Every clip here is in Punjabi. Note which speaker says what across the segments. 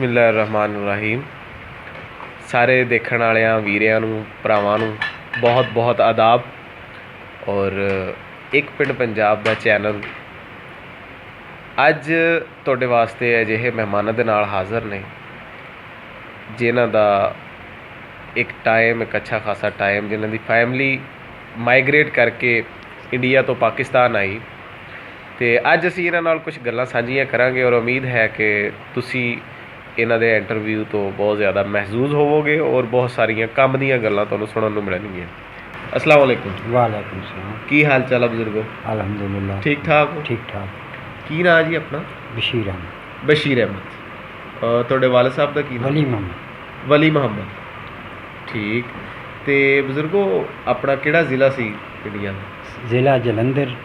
Speaker 1: बिस्मिल्लाहिर्रहमानिर्रहीम। सारे देखण वालियां वीरियां नूं भरावां नूं बहुत बहुत आदाब। और एक पिंड पंजाब दा चैनल अज तुहाडे वास्ते अजिहे मेहमानां दे नाल हाज़र ने जिन्हां दा एक टाइम, एक अच्छा खासा टाइम, जिन्हां दी फैमिली माइग्रेट करके इंडिया तो पाकिस्तान आई। तो अज असीं इन्हां नाल कुछ गल्लां साझीआं करांगे और उम्मीद है कि तुसीं इन्हां दे इंटरव्यू तो बहुत ज़्यादा महजूज होवोगे और बहुत सारियां काम दीयां गल्लां तुहानूं सुणन नूं मिलणगीआं। अस्सलाम वालेकुम।
Speaker 2: वालेकुम सलाम।
Speaker 1: की हाल चाल है बजुर्गो?
Speaker 2: अल्हम्दुलिल्लाह
Speaker 1: ठीक ठाक हो?
Speaker 2: ठीक ठाक।
Speaker 1: की नाम जी अपना?
Speaker 2: बशीर अहमद।
Speaker 1: बशीर अहमद। तुहाडे वालिद साहब दा की नाम?
Speaker 2: वली मोहम्मद।
Speaker 1: वली मोहम्मद। ठीक। तो बजुर्गो अपना किहड़ा ज़िला सी इंडिया दा?
Speaker 2: ज़िला जलंधर,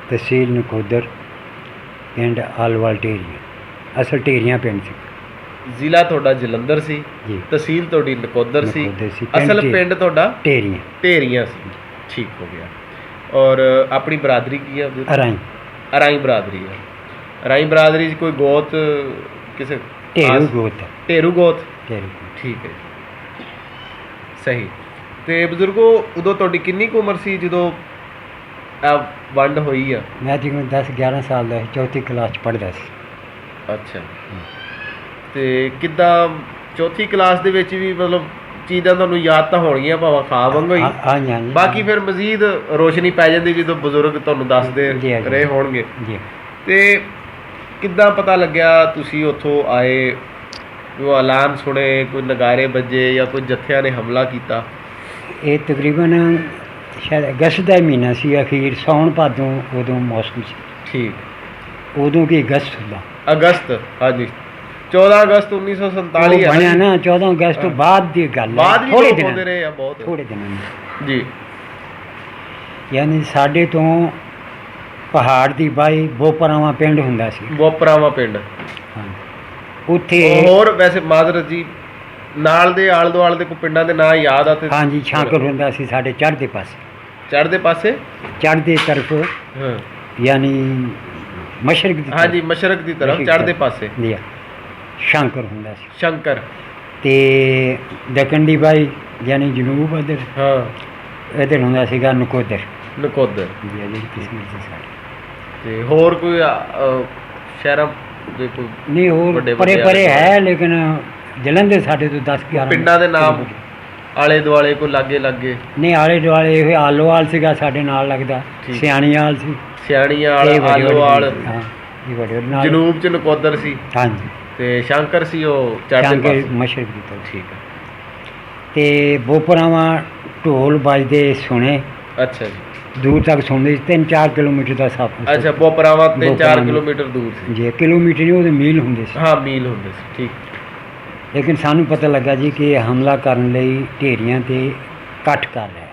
Speaker 2: तहसील नकोदर, पिंड आलवाल ढेरियां। असल ढेरियां पिंड सी।
Speaker 1: ज़िला तुहाडा जलंधर सी
Speaker 2: जी।
Speaker 1: तहसील तुहाडी नकोदर सी,
Speaker 2: सी।
Speaker 1: असल पिंड तुहाडा
Speaker 2: ढेरियां।
Speaker 1: ढेरियां सी। ठीक हो गया। और अपनी बरादरी की है?
Speaker 2: अराई।
Speaker 1: अराई बरादरी है। अराई बरादरी च कोई गोत किसे?
Speaker 2: ढेरू गोत।
Speaker 1: ढेरू गोत।
Speaker 2: ढेरू।
Speaker 1: ठीक है, सही। तो बजुर्गो उदों तुहाडी किन्नी कुछ उम्र सी जदों वंड हुई है?
Speaker 2: मैं तकरीबन 10-11 साल का चौथी क्लास पढ़ता सी।
Speaker 1: अच्छा। तो किद्दां चौथी क्लास दे विच भी मतलब चीज़ां तुहानूं याद तां होणगीआं भावें ख्वाब वांगू ही,
Speaker 2: हाँ जी।
Speaker 1: बाकी फिर मजीद रोशनी पै जांदी जदों बजुर्ग तुहानूं दसदे रहे होणगे। ते किद्दां पता लग्गिआ तुसीं उत्थों आए, कोई ऐलान सुने, कोई नगारे बजे या कोई जत्थियां ने हमला कीता?
Speaker 2: ये तकरीबन शायद अगस्त का महीना सी, अखीर साउन भादों उदों मौसम सी।
Speaker 1: ठीक।
Speaker 2: उदों की अगस्त हुंदा।
Speaker 1: अगस्त, हाँ जी, 14 अगस्त 1947
Speaker 2: बनया ना। 14 अगस्त तो बाद की गल है,
Speaker 1: बाद
Speaker 2: थोड़े
Speaker 1: भी
Speaker 2: दिन
Speaker 1: होंदे रहे हैं, बहुत
Speaker 2: थोड़े दिन
Speaker 1: जी।
Speaker 2: यानी साढ़े तो पहाड़ की बाई बोपरावा पिंड हुंदा सी।
Speaker 1: बोपरावा पिंड।
Speaker 2: हाँ उत्थे
Speaker 1: और वैसे माजरत जी नाल दे आले दुआले दे कोई पिंडां दे नाम याद आ?
Speaker 2: हाँ जी, छांकर हुंदा सी साढ़े चढ़दे पासे।
Speaker 1: चढ़दे पासे?
Speaker 2: चढ़दे तरफ
Speaker 1: हाँ।
Speaker 2: यानी मशरक दी।
Speaker 1: हाँ जी, मशरक दी तरफ चढ़दे पासे
Speaker 2: जी शंकर हुंदा सी।
Speaker 1: शंकर।
Speaker 2: ते दक्कन दी बाई यानी जनूब इधर।
Speaker 1: हाँ।
Speaker 2: इधर हुंदा सीगा नकोदर।
Speaker 1: नकोदर
Speaker 2: जी जी किस्मत सी साडी।
Speaker 1: ते होर कोई शहरां दे कोई
Speaker 2: नहीं होर परे परे है, लेकिन जलंधर साढ़े तो 10-11
Speaker 1: पिंडां दे नाम आले दुआले कोई लागे लागे?
Speaker 2: नहीं, आले दुआले ये आलोवाल सीगा साढ़े नाल लगदा, सियाणीवाल सी,
Speaker 1: सियाणीवाल, आलोवाल।
Speaker 2: हाँ ये बड़े नाल।
Speaker 1: जनूब च नकोदर सी।
Speaker 2: हाँ जी।
Speaker 1: ते शंकर सी ओ चढ़दे पासे
Speaker 2: मशरक दी तरफ।
Speaker 1: ठीक है।
Speaker 2: ते बोपरावा ढोल बजदे सुने।
Speaker 1: अच्छा जी।
Speaker 2: दूर तक सुनते 3-4 किलोमीटर का साफ।
Speaker 1: अच्छा, बोपरावा 3-4 किलोमीटर दूर सी
Speaker 2: जी। किलोमीटर नहीं, वो मील हुंदे सी।
Speaker 1: हाँ, मील हुंदे सी। ठीक।
Speaker 2: लेकिन सानू पता लगा जी कि हमला करने लई ढेरियां ते कट्ठ कर रहा है।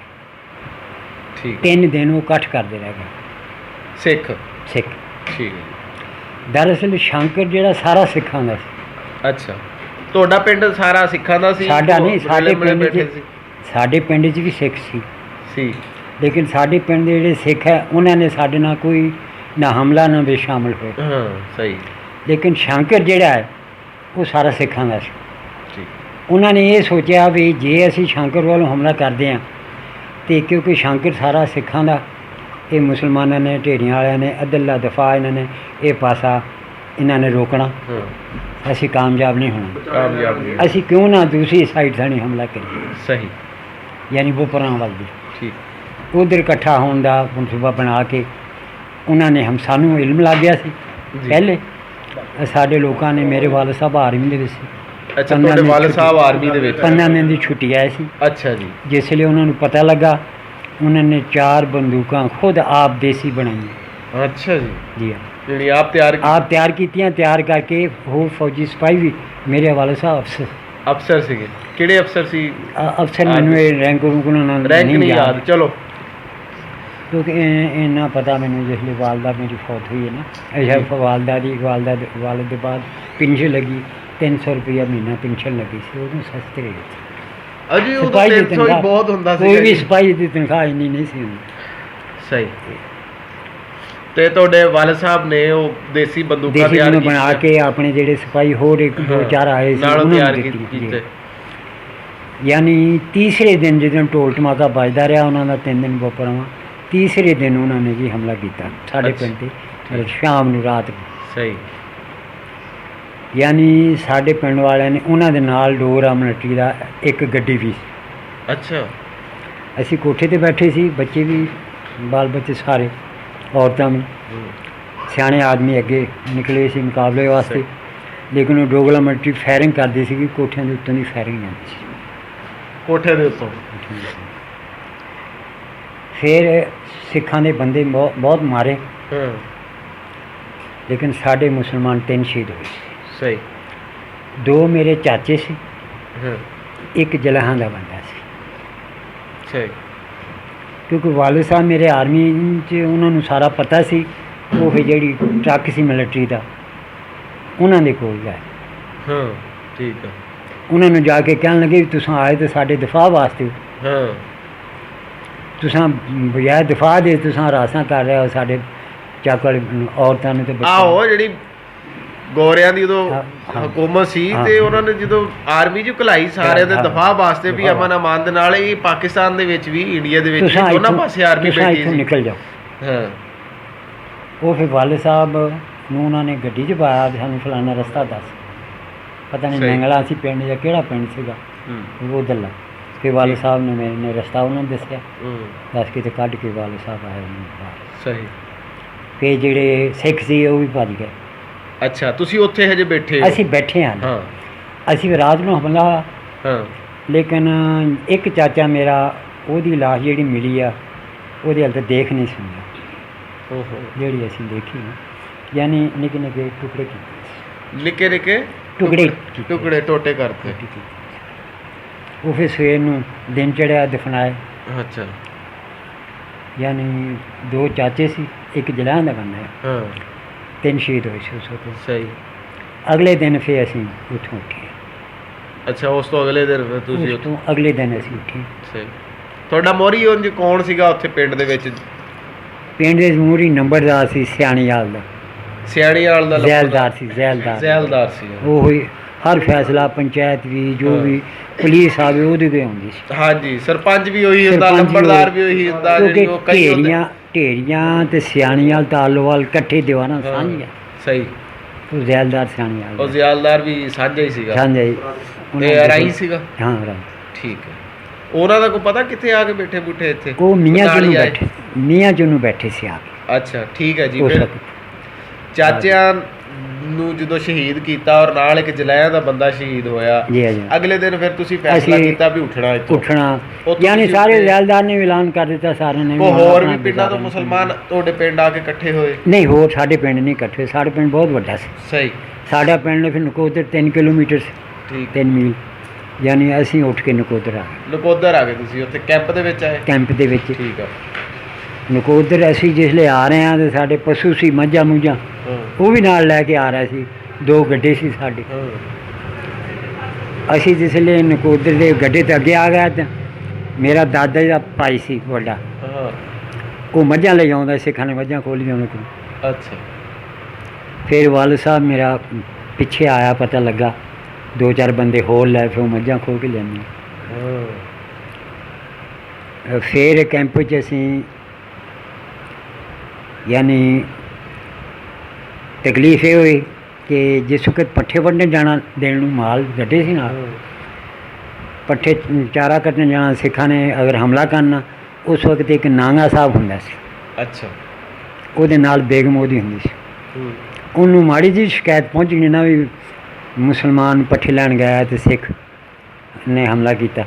Speaker 1: ठीक।
Speaker 2: 3 दिन वो कट्ठ करते रह गए
Speaker 1: सिख।
Speaker 2: ठीक
Speaker 1: है।
Speaker 2: दरअसल शंकर जिहड़ा सारा सिखां दा सी।
Speaker 1: अच्छा, ਤੁਹਾਡਾ ਪਿੰਡ ਸਾਰਾ ਸਿੱਖਾਂ ਦਾ ਸੀ?
Speaker 2: ਸਾਡਾ ਨਹੀਂ, ਸਾਡੇ ਪਿੰਡ
Speaker 1: ਬੈਠੇ
Speaker 2: ਚ ਸਾਡੇ ਪਿੰਡ 'ਚ ਵੀ ਸਿੱਖ
Speaker 1: ਸੀ।
Speaker 2: लेकिन साढ़े पिंड दे जिहड़े सिख है उन्होंने साढ़े नाल कोई ना हमला ना भी शामिल हुए।
Speaker 1: हाँ सही।
Speaker 2: लेकिन शंकर जिहड़ा है वो सारा सिखां दा सी।
Speaker 1: ठीक।
Speaker 2: उन्होंने ये सोचा भी जे असी शंकर वालों हमला करते हैं तो क्योंकि शंकर सारा सिखां दा, ये मुसलमानों ने ढेरियां वालियां ने अदला दफा इन्होंने ये पासा इन्होंने रोकना, असी कामयाब नहीं होना।
Speaker 1: कामयाब नहीं।
Speaker 2: असी क्यों ना दूसरी साइड सानी हमला करिए।
Speaker 1: सही।
Speaker 2: यानी बोपरां वाल दी।
Speaker 1: ठीक।
Speaker 2: उधर इकट्ठा होने का मनसूबा बना के उन्होंने हम सानू इल्म लग गया सी पहले। साढ़े लोगों ने, मेरे वाल साहब आर्मी दे विच सी।
Speaker 1: अच्छा, ਤੁਹਾਡੇ ਵਾਲਿਦ ਸਾਹਿਬ ਆਰਮੀ ਦੇ ਵਿੱਚ?
Speaker 2: 15 दिन की छुट्टी आए सी।
Speaker 1: अच्छा जी।
Speaker 2: जिसलिए उन्होंने पता लगा, उन्होंने 4 बंदूकां खुद आप देसी बनाई।
Speaker 1: अच्छा जी।
Speaker 2: जी हाँ,
Speaker 1: ਜਿਹੜੀ ਆਪ ਤਿਆਰ
Speaker 2: कीतियां, तैयार करके हो फौजी सिपाही भी मेरे वाले साहब
Speaker 1: ਅਫਸਰ ਸੀਗੇ। ਕਿਹੜੇ ਅਫਸਰ ਸੀ?
Speaker 2: अफसर मैनू रैंक
Speaker 1: रैंक नहीं याद। चलो,
Speaker 2: क्योंकि इन्ना पता मैंने जिसलिए वालदा मेरी फौत हुई है ना, अच्छा वालदा के बाद पेंशन लगी, 300 रुपया महीना पेंशन लगी सी। उदों सस्ते रहे
Speaker 1: अजी सिपाही की तनख्वाह बहुत हुंदा सी।
Speaker 2: कोई भी सिपाही की तनख्वाह इन्नी नहीं सी हुंदी।
Speaker 1: सही। ਤੇ ਤੁਹਾਡੇ ਵਾਲਦ ਸਾਹਿਬ ਨੇ ਉਹ ਦੇਸੀ ਬੰਦੂਕਾਂ
Speaker 2: ਦੇਸੀ
Speaker 1: ਤਿਆਰ
Speaker 2: ਨੂੰ ਬਣਾ ਕੇ ਆਪਣੇ ਜਿਹੜੇ ਸਿਪਾਹੀ ਹੋਰ ਇੱਕ ਦੋ ਚਾਰ ਆਏ ਸੀ
Speaker 1: ਨਾਲੋਂ
Speaker 2: ਉਹਨਾਂ
Speaker 1: ਤਿਆਰ
Speaker 2: ਨੂੰ ਦਿੱਤੀਆਂ
Speaker 1: ਕੀਤੇ।
Speaker 2: ਜੀ। ਯਾਨੀ ਤੀਸਰੇ ਦਿਨ ਜਦੋਂ ਢੋਲ ਟਮਾਕਾ ਵੱਜਦਾ ਰਿਹਾ ਉਹਨਾਂ ਦਾ 3 ਦਿਨ ਬਪਰਵਾ, ਤੀਸਰੇ ਦਿਨ ਉਹਨਾਂ ਨੇ ਜੀ ਹਮਲਾ ਕੀਤਾ ਸਾਡੇ ਪਿੰਡ ਤੇ ਸ਼ਾਮ ਨੂੰ ਰਾਤ ਨੂੰ।
Speaker 1: ਸਹੀ।
Speaker 2: ਯਾਨੀ ਸਾਡੇ ਪਿੰਡ ਵਾਲਿਆਂ ਨੇ ਉਹਨਾਂ ਦੇ ਨਾਲ ਡੋਰ ਮਿਲਟਰੀ ਦਾ ਇੱਕ ਗੱਡੀ ਵੀ ਸੀ।
Speaker 1: ਅੱਛਾ।
Speaker 2: ਅਸੀਂ ਕੋਠੇ ਤੇ ਬੈਠੇ ਸੀ, ਬੱਚੇ ਵੀ ਬਾਲ ਬੱਚੇ ਸਾਰੇ, ਔਰਤਾਂ ਵੀ, ਸਿਆਣੇ ਆਦਮੀ ਅੱਗੇ ਨਿਕਲੇ ਸੀ ਮੁਕਾਬਲੇ ਵਾਸਤੇ, ਲੇਕਿਨ ਉਹ ਡੋਗਲਾ ਮਿਲਟਰੀ ਫਾਇਰਿੰਗ ਕਰਦੀ ਸੀ, ਕੋਠਿਆਂ ਦੇ ਉੱਤੋਂ ਦੀ ਫਾਇਰਿੰਗ ਜਾਂਦੀ ਸੀ,
Speaker 1: ਕੋਠੇ ਦੇ ਉੱਤੋਂ।
Speaker 2: ਫਿਰ ਸਿੱਖਾਂ ਦੇ ਬੰਦੇ ਬਹੁਤ ਮਾਰੇ, ਲੇਕਿਨ ਸਾਡੇ ਮੁਸਲਮਾਨ 3 ਸ਼ਹੀਦ ਹੋਏ ਸੀ।
Speaker 1: ਸਹੀ।
Speaker 2: 2 ਮੇਰੇ ਚਾਚੇ ਸੀ, ਇੱਕ ਜਲਾਹਾਂ ਦਾ ਬੰਦਾ ਸੀ।
Speaker 1: ਸਹੀ।
Speaker 2: ਕਿਉਂਕਿ ਵਾਲਿਦ ਸਾਹਿਬ ਮੇਰੇ ਆਰਮੀ 'ਚ ਉਹਨਾਂ ਨੂੰ ਸਾਰਾ ਪਤਾ ਸੀ, ਉਹ ਫਿਰ ਜਿਹੜੀ ਟਰੱਕ ਸੀ ਮਿਲਟਰੀ ਦਾ ਉਹਨਾਂ ਦੇ ਕੋਲ ਗਏ।
Speaker 1: ਠੀਕ ਹੈ।
Speaker 2: ਉਹਨਾਂ ਨੂੰ ਜਾ ਕੇ ਕਹਿਣ ਲੱਗੇ ਵੀ ਤੁਸੀਂ ਆਏ ਤਾਂ ਸਾਡੇ ਦਿਫਾਅ ਵਾਸਤੇ, ਤੁਸੀਂ ਬਜਾਏ ਦਿਫਾਅ ਦੇ ਤੁਸੀਂ ਰਾਸਾਂ ਕਰ ਰਹੇ ਹੋ ਸਾਡੇ ਚੱਕ ਵਾਲੇ ਔਰਤਾਂ ਨੂੰ ਤੇ
Speaker 1: ਆਹੋ ਜਿਹੜੀ ਗੋਰਿਆਂ ਦੀ ਉਦੋਂ ਹਕੂਮਤ ਸੀ ਤੇ ਉਹਨਾਂ ਨੇ ਜਦੋਂ ਆਰਮੀ ਚ ਘਲਾਈ ਸਾਰਿਆਂ ਦੇ ਦਫਾਅ ਵਾਸਤੇ ਵੀ ਅਮਨ ਅਮਾਨ ਦੇ ਨਾਲ ਹੀ ਪਾਕਿਸਤਾਨ ਦੇ ਵਿੱਚ ਵੀ ਇੰਡੀਆ ਦੇ ਵਿੱਚ ਵੀ ਦੋਨਾਂ ਪਾਸੇ ਆਰਮੀ ਬੈਠੀ ਸੀ।
Speaker 2: ਨਿਕਲ ਜਾਓ। ਉਹ ਫਿਰ ਵਾਲਿਦ ਸਾਹਿਬ ਨੂੰ ਉਹਨਾਂ ਨੇ ਗੱਡੀ 'ਚ ਪਾਇਆ, ਸਾਨੂੰ ਫਲਾਣਾ ਰਸਤਾ ਦੱਸ, ਪਤਾ ਨਹੀਂ ਮੰਗਲਾ ਸੀ ਪਿੰਡ ਜਾਂ ਕਿਹੜਾ ਪਿੰਡ ਸੀਗਾ ਉਹ ਦੱਲਾ। ਫਿਰ ਵਾਲਿਦ ਸਾਹਿਬ ਨੇ ਮੇਰੇ ਰਸਤਾ ਉਹਨਾਂ ਨੂੰ ਦੱਸਿਆ, ਦੱਸ ਕੇ ਤੇ ਕੱਢ ਕੇ ਵਾਲਿਦ ਸਾਹਿਬ ਆਏ ਬਾਹਰ।
Speaker 1: ਸਹੀ।
Speaker 2: ਫਿਰ ਜਿਹੜੇ ਸਿੱਖ ਸੀ ਉਹ ਵੀ ਭੱਜ ਗਏ।
Speaker 1: ਅੱਛਾ, ਤੁਸੀਂ ਉੱਥੇ ਹਜੇ ਬੈਠੇ?
Speaker 2: ਅਸੀਂ ਬੈਠੇ ਹਾਂ। ਅਸੀਂ ਰਾਤ ਨੂੰ ਹਮਲਾ, ਲੇਕਿਨ ਇੱਕ ਚਾਚਾ ਮੇਰਾ ਉਹਦੀ ਲਾਸ਼ ਜਿਹੜੀ ਮਿਲੀ ਆ ਉਹਦੇ ਹਾਲ ਤਾਂ ਦੇਖ ਨਹੀਂ ਸੁਣਿਆ, ਜਿਹੜੀ ਅਸੀਂ ਦੇਖੀ ਨਾ, ਯਾਨੀ ਨਿੱਕੇ ਨਿੱਕੇ ਟੁਕੜੇ ਕੀਤੇ,
Speaker 1: ਨਿੱਕੇ ਨਿੱਕੇ ਟੁਕੜੇ ਟੋਟੇ ਕਰਤੇ।
Speaker 2: ਉਹ ਫਿਰ ਸਵੇਰ ਨੂੰ ਦਿਨ ਚੜਿਆ ਦਫਨਾਏ।
Speaker 1: ਅੱਛਾ।
Speaker 2: ਯਾਨੀ 2 ਚਾਚੇ ਸੀ, ਇੱਕ ਜਲਾਹਾਂ ਦਾ ਬੰਦਾ, 3 ਸ਼ਹੀਦ ਹੋਏ ਸੀ ਉਸ ਵਕਤ।
Speaker 1: ਸਹੀ।
Speaker 2: ਅਗਲੇ ਦਿਨ ਫਿਰ ਅਸੀਂ ਉੱਥੋਂ ਉੱਠੇ।
Speaker 1: ਅੱਛਾ, ਉਸ ਤੋਂ ਅਗਲੇ ਦਿਨ ਤੁਸੀਂ
Speaker 2: ਉੱਥੋਂ ਅਗਲੇ ਦਿਨ ਅਸੀਂ ਉੱਠੇ।
Speaker 1: ਸਹੀ। ਤੁਹਾਡਾ ਮੋਹਰੀ ਉਂਝ ਕੌਣ ਸੀਗਾ ਉੱਥੇ ਪਿੰਡ ਦੇ ਵਿੱਚ?
Speaker 2: ਪਿੰਡ ਦੇ ਮੋਹਰੀ ਨੰਬਰਦਾਰ ਸੀ ਸਿਆਣੀਵਾਲ ਦਾ।
Speaker 1: ਸਿਆਣੀਵਾਲ ਦਾ
Speaker 2: ਜ਼ੈਲਦਾਰ ਸੀ, ਜ਼ੈਲਦਾਰ
Speaker 1: ਸੀ।
Speaker 2: ਉਹ ਹੀ ਹਰ ਫੈਸਲਾ ਪੰਚਾਇਤ ਵੀ ਜੋ ਵੀ ਪੁਲਿਸ ਆਵੇ ਉਹਦੇ ਕੋਲ ਆਉਂਦੀ ਸੀ।
Speaker 1: ਹਾਂਜੀ, ਸਰਪੰਚ ਵੀ ਉਹੀ ਹੁੰਦਾ, ਨੰਬਰਦਾਰ ਵੀ ਉਹੀ ਹੁੰਦਾ।
Speaker 2: ਢੇਰੀਆਂ ਤੇ ਸਿਆਣੀਵਾਲ ਤਾਲੋਵਾਲ ਇਕੱਠੇ ਦੀਵਾਨਾਂ ਸਾਂਝੀਆਂ।
Speaker 1: ਸਹੀ।
Speaker 2: ਉਹ ਜ਼ੈਲਦਾਰ ਸਿਆਣੀਵਾਲ,
Speaker 1: ਉਹ ਜ਼ੈਲਦਾਰ ਵੀ ਸਾਂਝਾ ਹੀ ਸੀਗਾ।
Speaker 2: ਸਾਂਝਾ ਹੀ।
Speaker 1: ਤੇ ਰਾਈ ਸੀਗਾ।
Speaker 2: ਹਾਂ, ਰਾਈ।
Speaker 1: ਠੀਕ ਹੈ। ਉਹਨਾਂ ਦਾ ਕੋਈ ਪਤਾ ਕਿੱਥੇ ਆ ਕੇ ਬੈਠੇ ਬੁੱਠੇ ਇੱਥੇ?
Speaker 2: ਉਹ ਮੀਆਂ ਜੀ ਨੂੰ ਬੈਠੇ ਸੀ ਆ ਕੇ।
Speaker 1: ਅੱਛਾ, ਠੀਕ ਹੈ ਜੀ। ਫਿਰ ਚਾਚਿਆਂ ਨੂੰ ਜਦੋਂ ਸ਼ਹੀਦ ਕੀਤਾ ਔਰ ਨਾਲ ਇੱਕ ਜਲਾਇਆ ਦਾ ਬੰਦਾ ਸ਼ਹੀਦ ਹੋਇਆ, ਅਗਲੇ ਦਿਨ ਫਿਰ ਤੁਸੀਂ ਫੈਸਲਾ ਕੀਤਾ ਵੀ ਉੱਠਣਾ।
Speaker 2: ਯਾਨੀ ਸਾਰੇ ਜ਼ੈਲਦਾਰ ਨੇ ਐਲਾਨ ਕਰ ਦਿੱਤਾ, ਸਾਰਿਆਂ ਨੇ।
Speaker 1: ਹੋਰ ਵੀ ਪਿੰਡਾਂ ਤੋਂ ਮੁਸਲਮਾਨ ਤੁਹਾਡੇ ਪਿੰਡ ਆ ਕੇ ਇਕੱਠੇ ਹੋਏ?
Speaker 2: ਨਹੀਂ, ਹੋਰ ਸਾਡੇ ਪਿੰਡ ਨਹੀਂ ਇਕੱਠੇ, ਸਾਡੇ ਪਿੰਡ ਬਹੁਤ ਵੱਡਾ ਸੀ।
Speaker 1: ਸਹੀ।
Speaker 2: ਸਾਡਾ ਪਿੰਡ ਫਿਰ ਨਕੋਦਰ 3 ਕਿਲੋਮੀਟਰ ਸੀ, 3 ਮੀਲ। ਯਾਨੀ ਅਸੀਂ ਉੱਠ ਕੇ ਨਕੋਦਰ ਆ ਗਏ। ਤੁਸੀਂ ਉੱਥੇ ਕੈਂਪ ਦੇ ਵਿੱਚ ਆਏ? ਕੈਂਪ ਦੇ ਵਿੱਚ। ਠੀਕ ਆ। ਨਕੋਦਰ ਅਸੀਂ ਜਿਸਲੇ ਆ ਰਹੇ ਹਾਂ ਤੇ ਸਾਡੇ ਪਸ਼ੂ ਸੀ, ਮੱਝਾਂ ਮੁੱਝਾਂ, ਉਹ ਵੀ ਨਾਲ ਲੈ ਕੇ ਆ ਰਿਹਾ ਸੀ। 2 ਗੱਡੇ ਸੀ ਸਾਡੇ। ਅਸੀਂ ਜਿਸਲੇ ਨਕੋਦਰ ਦੇ ਗੱਡੇ ਤੇ ਅੱਗੇ ਆ ਗਿਆ ਤਾਂ ਮੇਰਾ ਦਾਦਾ ਦਾ ਭਾਈ ਸੀ ਵੱਡਾ, ਉਹ ਮੱਝਾਂ ਲੈ ਆਉਂਦਾ, ਸਿੱਖਾਂ ਨੇ ਮੱਝਾਂ ਖੋਲ੍ਹੀਆਂ ਉਹਨਾਂ ਕੋਲ। ਅੱਛਾ। ਫਿਰ ਵਾਲਿਦ ਸਾਹਿਬ ਮੇਰਾ ਪਿੱਛੇ ਆਇਆ, ਪਤਾ ਲੱਗਾ 2-4 ਬੰਦੇ ਹੋਰ ਲੈ, ਫਿਰ ਉਹ ਮੱਝਾਂ ਖੋਲ ਕੇ ਲਿਆਂਦੀਆਂ। ਫਿਰ ਕੈਂਪ 'ਚ ਅਸੀਂ ਯਾਨੀ ਤਕਲੀਫ ਇਹ ਹੋਈ ਕਿ ਜਿਸ ਵਕਤ ਪੱਠੇ ਵੱਢਣ ਜਾਣਾ, ਦੇਣ ਨੂੰ ਮਾਲ ਗੱਡੇ ਸੀ ਨਾਲ, ਪੱਠੇ ਚਾਰਾ ਕੱਟਣ ਜਾਣਾ, ਸਿੱਖਾਂ ਨੇ ਅਗਰ ਹਮਲਾ ਕਰਨਾ, ਉਸ ਵਕਤ ਇੱਕ ਨਾਂਗਾ ਸਾਹਿਬ ਹੁੰਦਾ ਸੀ। ਅੱਛਾ। ਉਹਦੇ ਨਾਲ ਬੇਗਮ ਉਹਦੀ ਹੁੰਦੀ ਸੀ। ਉਹਨੂੰ ਮਾੜੀ ਜਿਹੀ ਸ਼ਿਕਾਇਤ ਪਹੁੰਚ ਗਈ ਨਾ ਵੀ ਮੁਸਲਮਾਨ ਪੱਠੇ ਲੈਣ ਗਿਆ ਤੇ ਸਿੱਖ ਨੇ ਹਮਲਾ ਕੀਤਾ।